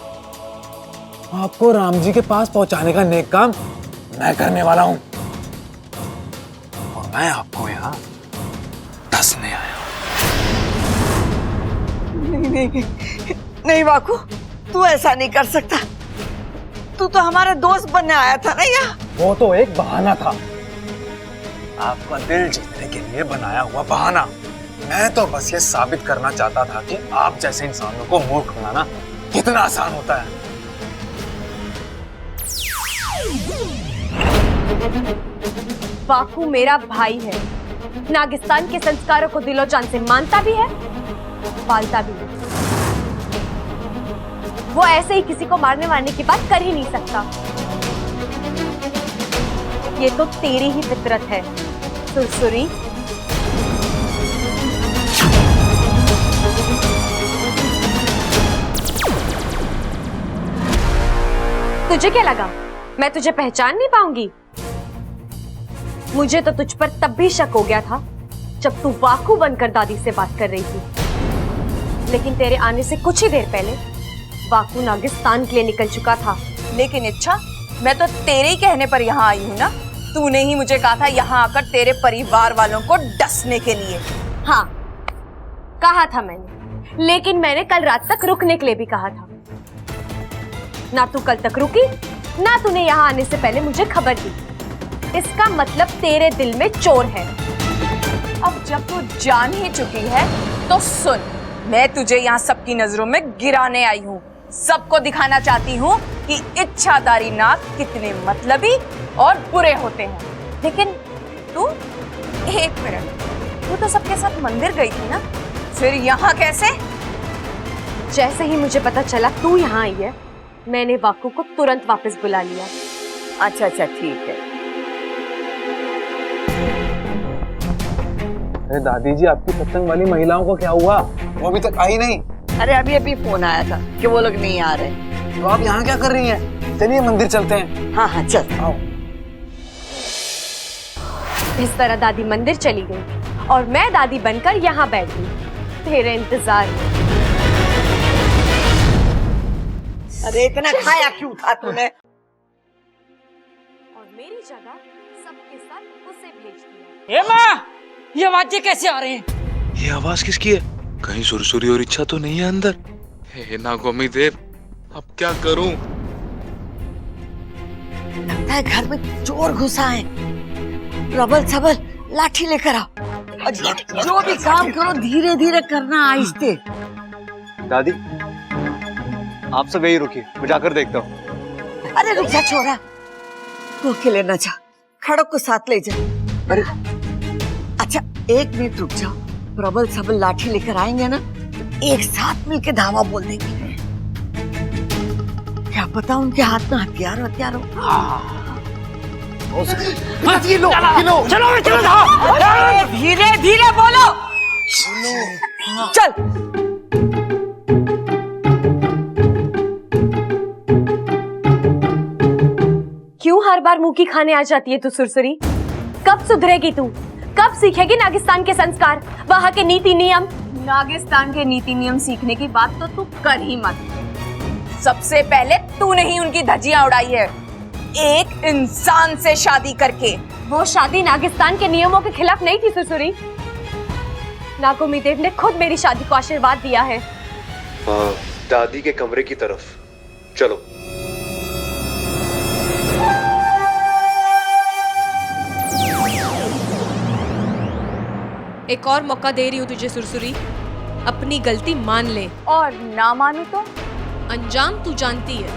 आपको राम जी के पास पहुंचाने का नेक काम मैं करने वाला हूं और मैं आपको यहाँ डसने आया हूं। नहीं, नहीं वाकू, तू ऐसा नहीं कर सकता। तू तो हमारा दोस्त बनने आया था ना यहाँ। वो तो एक बहाना था, आपका दिल जीतने के लिए बनाया हुआ बहाना। मैं तो बस ये साबित करना चाहता था कि आप जैसे इंसानों को मूर्ख बनाना कितना आसान होता है। वाकू मेरा भाई है, नागिस्तान के संस्कारों को दिलो जान से मानता भी है, पालता भी है। वो ऐसे ही किसी को मारने वारने की बात कर ही नहीं सकता। ये तो तेरी ही फितरत है सुरसुरी। तुझे क्या लगा मैं तुझे पहचान नहीं पाऊंगी? मुझे तो तुझ पर तब भी शक हो गया था जब तू वाकू बनकर दादी से बात कर रही थी, लेकिन तेरे आने से कुछ ही देर पहले वाकू नागिस्तान के लिए निकल चुका था। लेकिन इच्छा, मैं तो तेरे ही कहने पर यहाँ आई हूँ ना। तूने ही मुझे कहा था यहाँ आकर तेरे परिवार वालों को डसने के लिए। हाँ, कहा था मैंने, लेकिन मैंने कल रात तक रुकने के लिए भी कहा था। ना तू कल तक रुकी, ना तूने यहाँ आने से पहले मुझे खबर दी। इसका मतलब तेरे दिल में चोर है। अब जब तू जान ही चुकी है तो सुन, मैं तुझे यहाँ सबकी नजरों में गिराने आई हूँ। सबको दिखाना चाहती हूँ कि इच्छाधारी नाग कितने मतलबी और बुरे होते हैं। लेकिन तू, एक मिनट, तू तो सबके साथ मंदिर गई थी ना, फिर यहाँ कैसे? जैसे ही मुझे पता चला तू यहाँ आई है, मैंने वाकू को तुरंत वापस बुला लिया। अच्छा अच्छा, ठीक है। अरे दादी जी, आपकी सत्संग वाली महिलाओं को क्या हुआ? वो अभी तक आई नहीं। अरे अभी अभी फोन आया था कि वो लोग नहीं आ रहे। तो आप यहाँ क्या कर रही हैं? चलिए मंदिर चलते हैं। हाँ हाँ चल। आओ। इस तरह दादी मंदिर चली गई और मैं दादी बनकर यहाँ बैठ गई तेरे इंतजार में। अरे इतना खाया क्यों था तूने? और मेरी जगह सबके साथ उसे भेज दिया। ए माँ, ये आवाजें कैसे आ रही हैं? ये आवाज किसकी है? कहीं सुरसुरी और इच्छा तो नहीं है अंदर? हे नागोमी देव, अब क्या करूं? लगता है घर में चोर घुसा है। प्रबल सबल लाठी लेकर आओ और जो भी काम करो धीरे धीरे करना, आहिस्ते। दादी, आप सब यही रुकिए, मैं जाकर देखता हूँ। अरे रुक जा छोरा, तू अकेले न जा, खड़क को साथ ले जा। अरे अच्छा, एक मिनट रुक जाओ। प्रबल सबल लाठी लेकर आएंगे ना, एक साथ मिलके धावा बोल देंगे। क्या पता उनके हाथ में हथियार हथियार हो। चलो धीरे धीरे बोलो। चल। क्यों हर बार मुंह की खाने आ जाती है तू सुरसुरी? कब सुधरेगी तू? कब सीखेगी नागिस्तान के संस्कार, वहाँ के नीति नियम? नागिस्तान के नीति नियम सीखने की बात तो तू कर ही मत। सबसे पहले तूने ही उनकी धज्जियां उड़ाई है, एक इंसान से शादी करके। वो शादी नागिस्तान के नियमों के खिलाफ नहीं थी सुरसुरी। नागोमी देव ने खुद मेरी शादी को आशीर्वाद दिया है। दादी के कमरे की तरफ चलो। एक और मौका दे रही हूँ तुझे सुरसुरी, अपनी गलती मान ले। और ना मानू तो? अंजाम तू जानती है।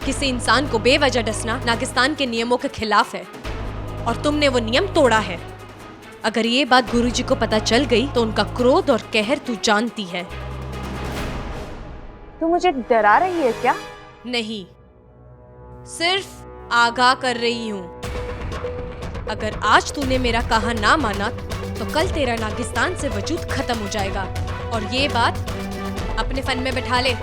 किसी इंसान को बेवजह डसना नागिस्तान के नियमों के खिलाफ है और तुमने वो नियम तोड़ा है। अगर ये बात गुरुजी को पता चल गई तो उनका क्रोध और कहर तू जानती है। तू मुझे डरा रही है क्या? नहीं, सिर्फ आगाह कर रही हूँ। अगर आज तूने मेरा कहा ना माना तो कल तेरा नागिस्तान से वजूद खत्म हो जाएगा, और ये बात अपने फन में बैठा ले।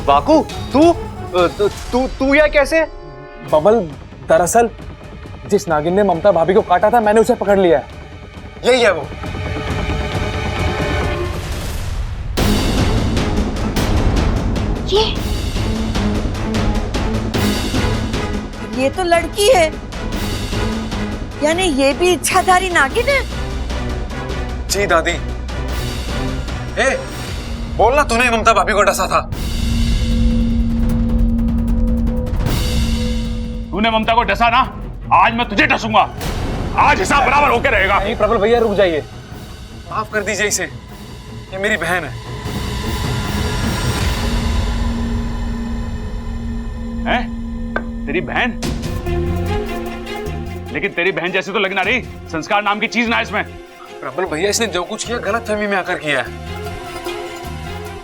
वाकू, तू यह कैसे? बबल, दरअसल जिस नागिन ने ममता भाभी को काटा था, मैंने उसे पकड़ लिया है। यही है वो। ये तो लड़की है, यानी ये भी इच्छाधारी नागिन है। जी दादी। ए, बोलना तूने ममता भाभी को डसा था। तूने ममता को डसा ना, आज मैं तुझे डसूंगा। आज हिसाब बराबर होके रहेगा। नहीं प्रबल भैया रुक जाइए, माफ कर दीजिए इसे, ये मेरी बहन है। हैं? तेरी बहन? लेकिन तेरी बहन जैसी तो लगना रही, संस्कार नाम की चीज ना इसमें। प्रबल भैया इसने जो कुछ किया गलत फहमी में आकर किया है।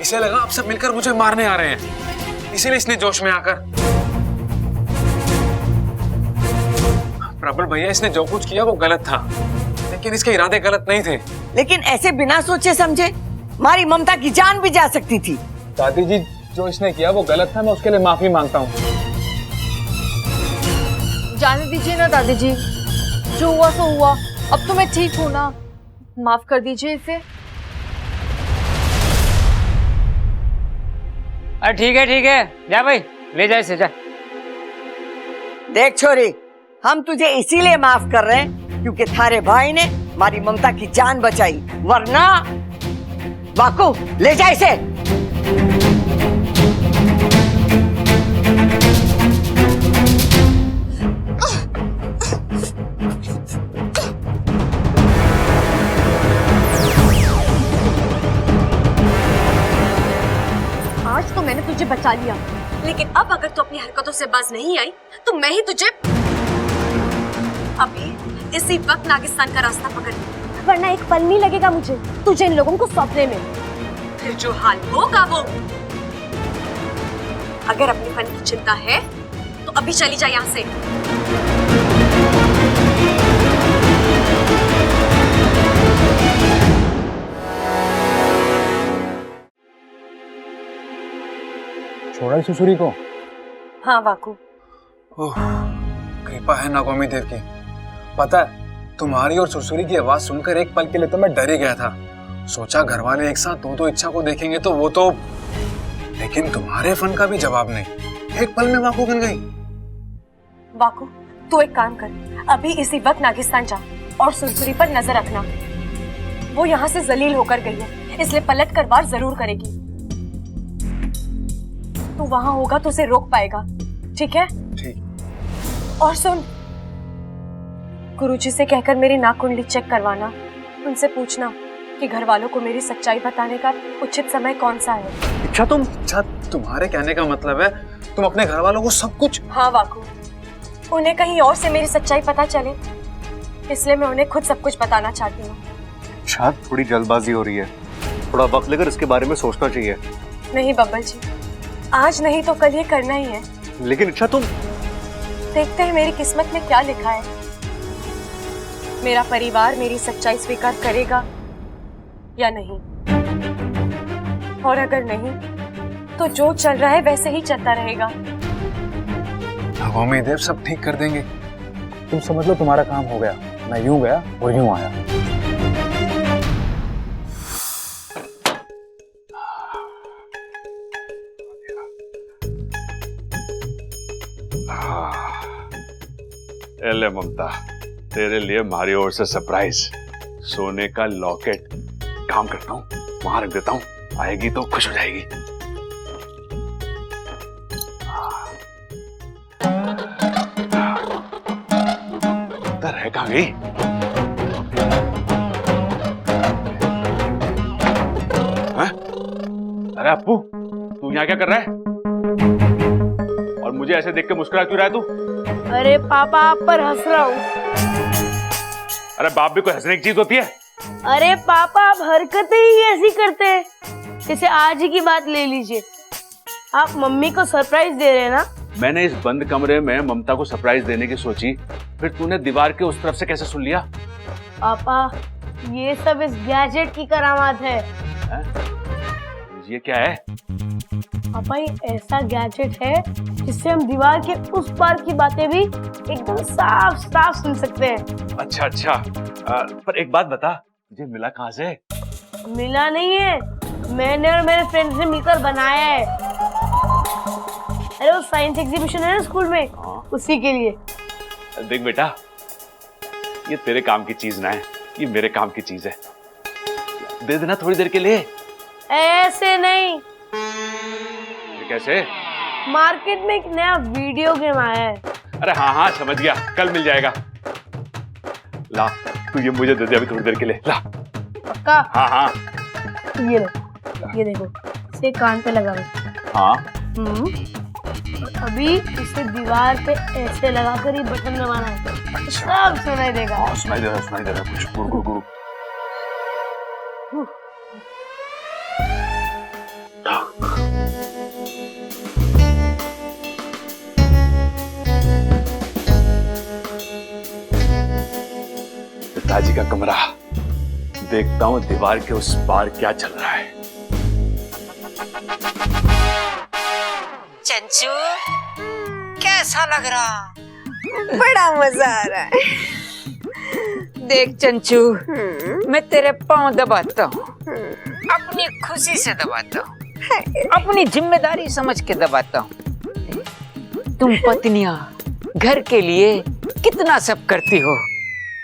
इसे लगा आप सब मिलकर मुझे मारने आ रहे हैं, इसीलिए इसने जोश में आकर। प्रबल भैया इसने जो कुछ किया वो गलत था, लेकिन इसके इरादे गलत नहीं थे। लेकिन ऐसे बिना सोचे समझे हमारी ममता की जान भी जा सकती थी। दादी जी जो इसने किया वो गलत था, मैं उसके लिए माफी मांगता हूँ। जाने दीजिए ना दादी जी, जो हुआ सो हुआ, अब तो मैं ठीक हूँ ना, माफ कर दीजिए इसे। अरे ठीक है, जा भाई, ले जा इसे, जा। देख छोरी, हम तुझे इसीलिए माफ कर रहे हैं क्योंकि थारे भाई ने हमारी ममता की जान बचाई, वरना वाकू ले जा इसे। आज तो मैंने तुझे बचा लिया, लेकिन अब अगर तू अपनी हरकतों से बाज नहीं आई तो मैं ही तुझे अभी इसी वक्त नागिस्तान का रास्ता पकड़, वरना एक पल नहीं लगेगा मुझे तुझे इन लोगों को सौंपने में। फिर जो हाल होगा वो, अगर अपने फन की चिंता है तो अभी चली जा यहाँ से। छोड़ा सुसुरी को? हाँ वाकू। ओह, कृपा है नागौमी देव की। पता है तुम्हारी और सुरसुरी की आवाज सुनकर एक पल के लिए तो मैं डर ही गया था। सोचा घर वाले एक साथ दो इच्छा को देखेंगे तो वो तो, लेकिन तुम्हारे फन का भी जवाब नहीं, एक पल में वाकू बन गई। वाकू तू एक काम कर, अभी इसी वक्त नागिस्तान जा और सुरसुरी पर नजर रखना। वो यहाँ से जलील होकर गई है, इसलिए पलट कर वार जरूर करेगी। तू वहां होगा तो उसे रोक पाएगा, ठीक है? ठीक। और सुन, गुरुजी से कहकर मेरी नाक कुंडली चेक करवाना। उनसे पूछना कि घर वालों को मेरी सच्चाई बताने का उचित समय कौन सा है। अच्छा तुम्हारे कहने का मतलब है तुम अपने घर वालों को सब कुछ? हाँ वाकू, उन्हें कहीं और से मेरी सच्चाई पता चले, इसलिए मैं उन्हें खुद सब कुछ बताना चाहती हूँ। अच्छा, थोड़ी जल्दबाजी हो रही है, थोड़ा वक्त लेकर इसके बारे में सोचना चाहिए। नहीं बब्बल जी, आज नहीं तो कल ये करना ही है। लेकिन अच्छा तुम देखते हैं मेरी किस्मत में क्या लिखा है। मेरा परिवार मेरी सच्चाई स्वीकार करेगा या नहीं, और अगर नहीं तो जो चल रहा है वैसे ही चलता रहेगा। नागौमी देव सब ठीक कर देंगे, तुम समझ लो तुम्हारा काम हो गया। मैं यूं गया और यूं आया। ले ममता, तेरे लिए हमारी ओर से सरप्राइज, सोने का लॉकेट। काम करता हूँ, वहां रख देता हूँ, आएगी तो खुश हो जाएगी। उधर है, कहाँ गई? अरे अप्पू, तू यहाँ क्या कर रहा है? और मुझे ऐसे देख के मुस्कुरा क्यों रहा है तू? अरे पापा, आप पर हंस रहा हूँ। अरे बाप भी कोई हंसने की चीज होती है? अरे पापा, आप हरकतें ही ऐसी करते हैं। जैसे आज ही की बात ले लीजिए, आप मम्मी को सरप्राइज दे रहे हैं ना। मैंने इस बंद कमरे में ममता को सरप्राइज देने की सोची, फिर तूने दीवार के उस तरफ से कैसे सुन लिया? पापा, ये सब इस गैजेट की करामात है। ये क्या है? पापा, ये ऐसा गैजेट है जिससे हम दीवार के उस पार की बातें भी एकदम साफ साफ सुन सकते हैं। अच्छा, पर एक बात बता, तुझे मिला कहाँ से? मिला नहीं है, मैंने और मेरे फ्रेंड से मिलकर बनाया है। अरे वो साइंस एग्जीबिशन है ना स्कूल में, उसी के लिए। देख बेटा, ये तेरे काम की चीज ना है, ये मेरे काम की चीज है। दे देना थोड़ी देर के लिए। ऐसे नहीं। ये कैसे? मार्केट में एक नया वीडियो गेम आया है। अरे हाँ हाँ समझ गया, कल मिल जाएगा। ला तू ये मुझे दे दे अभी थोड़ी देर के लिए। ला। पक्का? हाँ हाँ। ये लो, ये देखो, इसे कान पे लगा लो। हाँ। अभी इसे दीवार पे ऐसे लगाकर ये बटन दबाना है, सब सुनाई देगा। हाँ सुनाई दे रहा कुछ गुरु गुरु गुरु। पिताजी का कमरा, देखता हूँ दीवार के उस पार क्या चल रहा है। चंचू, कैसा लग रहा? बड़ा मजा आ रहा है। देख चंचू, मैं तेरे पांव दबाता हूँ, अपनी खुशी से दबाता हूँ, अपनी जिम्मेदारी समझ के दबाता हूँ। तुम पत्नियां घर के लिए कितना सब करती हो,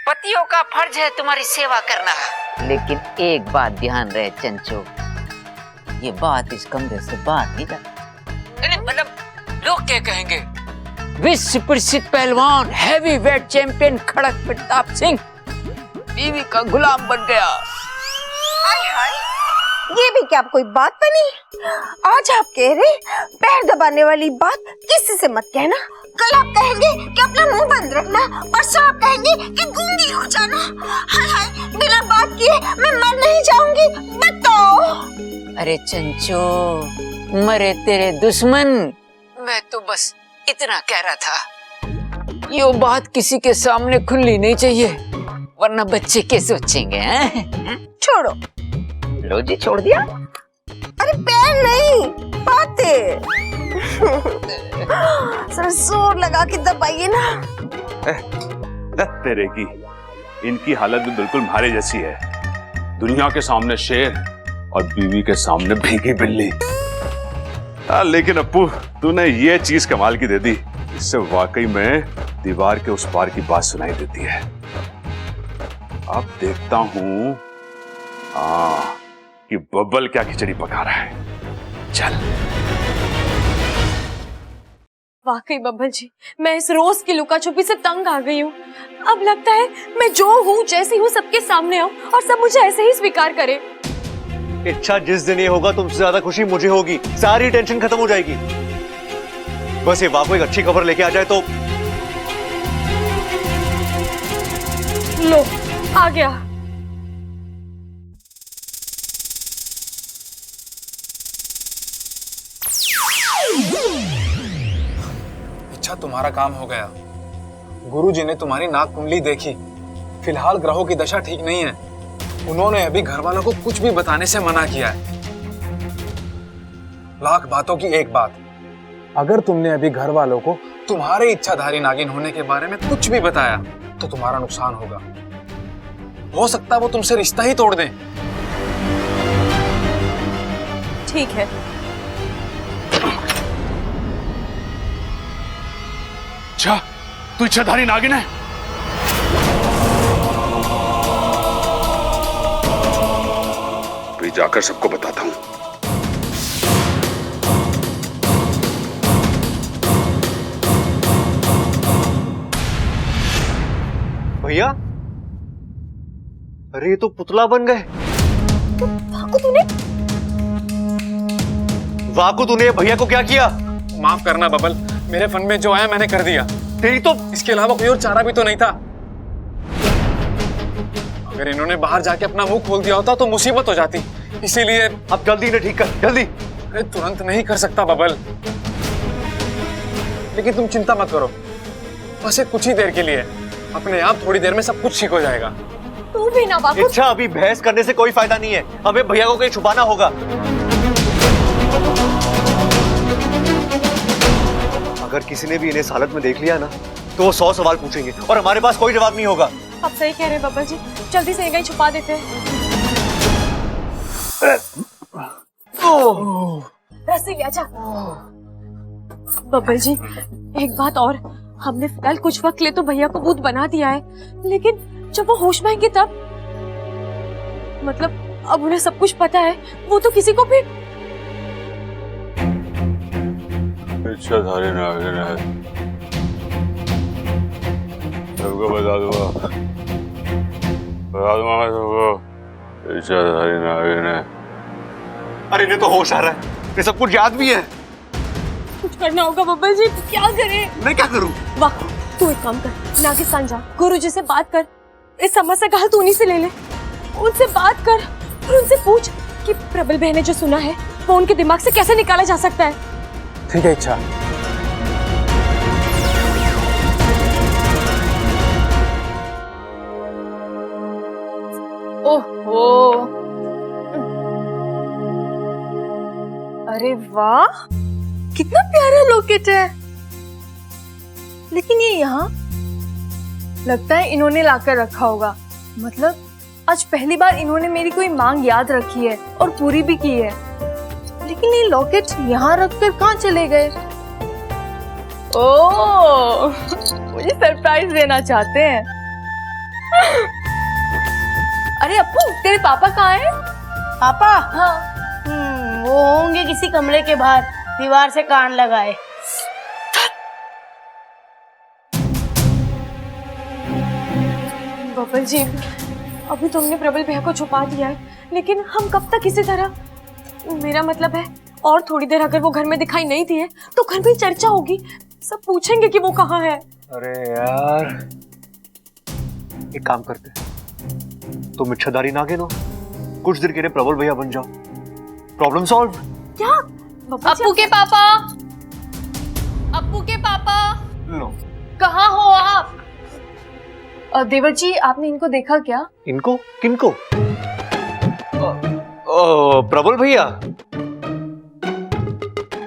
पतियों का फर्ज है तुम्हारी सेवा करना। लेकिन एक बात ध्यान रहे चंचू, ये बात इस कमरे से बाहर नहीं जाती। मतलब लोग क्या कहेंगे? विश्व प्रसिद्ध पहलवान हैवी वेट चैंपियन खड़क प्रताप सिंह बीवी का गुलाम बन गया। हाय हाय, ये भी क्या कोई बात बनी? आज आप कह रहे पैर दबाने वाली बात किसी से मत कहना। कल आप कहेंगे कि अपना मुंह बंद रखना, परसों आप कहेंगे कि गूंगी हो जाना। हाय हाय, बिना बात किए मैं मर नहीं जाऊंगी, बताओ। अरे चंचू, मरे तेरे दुश्मन, मैं तो बस इतना कह रहा था। ये बात किसी के सामने खुलनी नहीं चाहिए, वरना बच्चे क्या सोचेंगे? हैं? छोड़ो। लो जी, छोड़ दिया। अरे पैर नहीं, बातें। सर जोर लगा के दबाइए ना। तेरे की इनकी हालत भी बिल्कुल हमारे जैसी है। दुनिया के सामने शेर और बीवी के सामने भीगी बिल्ली। लेकिन अप्पू, तूने ये चीज कमाल की दे दी, इससे वाकई में दीवार के उस पार की बात सुनाई देती है। अब देखता हूँ कि बब्बल क्या खिचड़ी पका रहा है। चल। वाकई बब्बल जी, मैं इस रोज की लुका छुपी से तंग आ गई हूँ। अब लगता है मैं जो हूँ, जैसी हूँ, सबके सामने आऊँ और सब मुझे ऐसे ही स्वीकार करे। इच्छा जिस दिन ये होगा, तुमसे ज्यादा खुशी मुझे होगी। सारी टेंशन खत्म हो जाएगी। बस ये वाकई एक अच्छी खबर लेके आ जाए तो। लो, आ गया। इच्छा, तुम्हारा काम हो गया। गुरुजी ने तुम्हारी नाक कुंडली देखी। फिलहाल ग्रहों की दशा ठीक नहीं है। उन्होंने अभी घर वालों को कुछ भी बताने से मना किया है। लाख बातों की एक बात, अगर तुमने अभी घर वालों को तुम्हारे इच्छाधारी नागिन होने के बारे में कुछ भी बताया तो तुम्हारा नुकसान होगा। हो सकता है वो तुमसे रिश्ता ही तोड़ दें। ठीक है। अच्छा, तू इच्छाधारी नागिन है? अभी जाकर सबको बताता हूं। भैया, अरे ये तो पुतला बन गए। वाकु, तूने भैया को क्या किया? माफ करना बबल, मेरे फन में जो आया मैंने कर दिया। तेरी तो इसके अलावा कोई और चारा भी तो नहीं था। अगर इन्होंने बाहर जाके अपना मुंह खोल दिया होता तो मुसीबत हो जाती। इसीलिए अब जल्दी इन्हें ठीक कर, जल्दी। अरे तुरंत नहीं कर सकता बबल, लेकिन तुम चिंता मत करो, बस ये कुछ ही देर के लिए। अपने आप थोड़ी देर में सब कुछ ठीक हो जाएगा। तू भी ना बाबू। अच्छा, अभी बहस करने से कोई फायदा नहीं है। हमें भैया को कहीं छुपाना होगा। अगर किसी ने भी इन्हें इस हालत में देख लिया ना तो वो 100 सवाल पूछेंगे और हमारे पास कोई जवाब नहीं होगा। आप सही कह रहे हैं बब्बल जी, जल्दी से कहीं छुपा देते हैं। रस्सी ले आजा। बब्बर जी, एक बात और, हमने फिलहाल कुछ वक्त ले तो भैया को भूत बना दिया है, लेकिन जब वो होश में आएंगे तब, मतलब अब उन्हें सब कुछ पता है, वो तो किसी को भी इच्छाधारी नागिन है, सबको बता दूंगा मैं सबको। इच्छाधारी नागिन है। अरे इन्हें तो होश आ रहा है, ये सब कुछ याद भी है। कुछ करना होगा बब्बर जी, क्या करें? मैं क्या करूं? वाह, तू एक काम कर, नागिस्तान जा, गुरुजी से बात कर, इस समस्या का हल तू उन्हीं से ले ले, उनसे बात कर और उनसे पूछ कि प्रबल बहन ने जो सुना है वो उनके दिमाग से कैसे निकाला जा सकता है। ठीक है इच्छा। ओहो, अरे वाह, कितना प्यारा लॉकेट है। लेकिन ये यहाँ लगता है इन्होंने लाकर रखा होगा। मतलब आज पहली बार इन्होंने मेरी कोई मांग याद रखी है और पूरी भी की है। लेकिन ये लॉकेट यहाँ रखकर कहाँ चले गए? ओह, मुझे सरप्राइज देना चाहते हैं। अरे अप्पू, तेरे पापा कहाँ हैं? पापा? हाँ। वो होंगे किसी कमरे के बाहर, दीवार से कान लगाए। बब्बर जी, अभी तुमने प्रबल भैया को छुपा दिया है, लेकिन हम कब तक इसी तरह? मेरा मतलब है, और थोड़ी देर अगर वो घर में दिखाई नहीं दिए तो घर में चर्चा होगी, सब पूछेंगे कि वो कहाँ है। अरे यार, एक काम करते, तुम इच्छाधारी नागिन हो, कुछ देर के लिए प्रबल भैया बन जाओ, प्रॉब्लम सॉल्व। क्या? अप्पू के पापा, अप्पू के पापा, लो, कहाँ हो आप? देवर जी, आपने इनको देखा क्या? इनको? किनको? प्रबल भैया?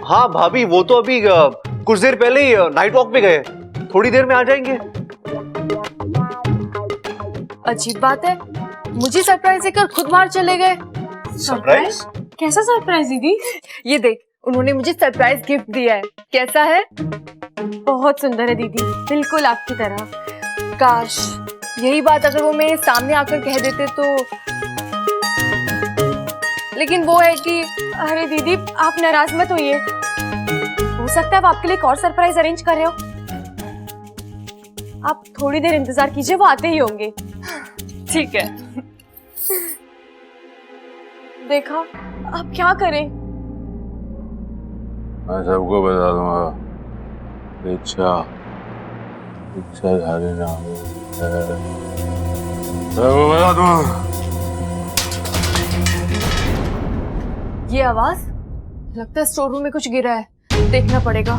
हाँ भाभी, वो तो अभी कुछ देर पहले ही नाइट वॉक पे गए, थोड़ी देर में आ जाएंगे। अजीब बात है, मुझे सरप्राइज देकर खुद बाहर चले गए। सरप्राइज? कैसा सरप्राइज दीदी? ये देख, उन्होंने मुझे सरप्राइज गिफ्ट दिया है, कैसा है? बहुत सुंदर है दीदी, बिल्कुल आपकी तरह। काश यही बात अगर वो मेरे सामने आकर कह देते तो। लेकिन वो है कि, अरे दीदी, आप नाराज मत होइए, हो सकता है वो आपके लिए एक और सरप्राइज अरेंज कर रहे हो। आप थोड़ी देर इंतजार कीजिए, वो आते ही होंगे। ठीक है। देखा, अब क्या करें? मैं सबको बता दूंगा। इच्छाधारी नागिन है, सबको बता दूंगा। ये आवाज, लगता है स्टोर रूम में कुछ गिरा है, देखना पड़ेगा।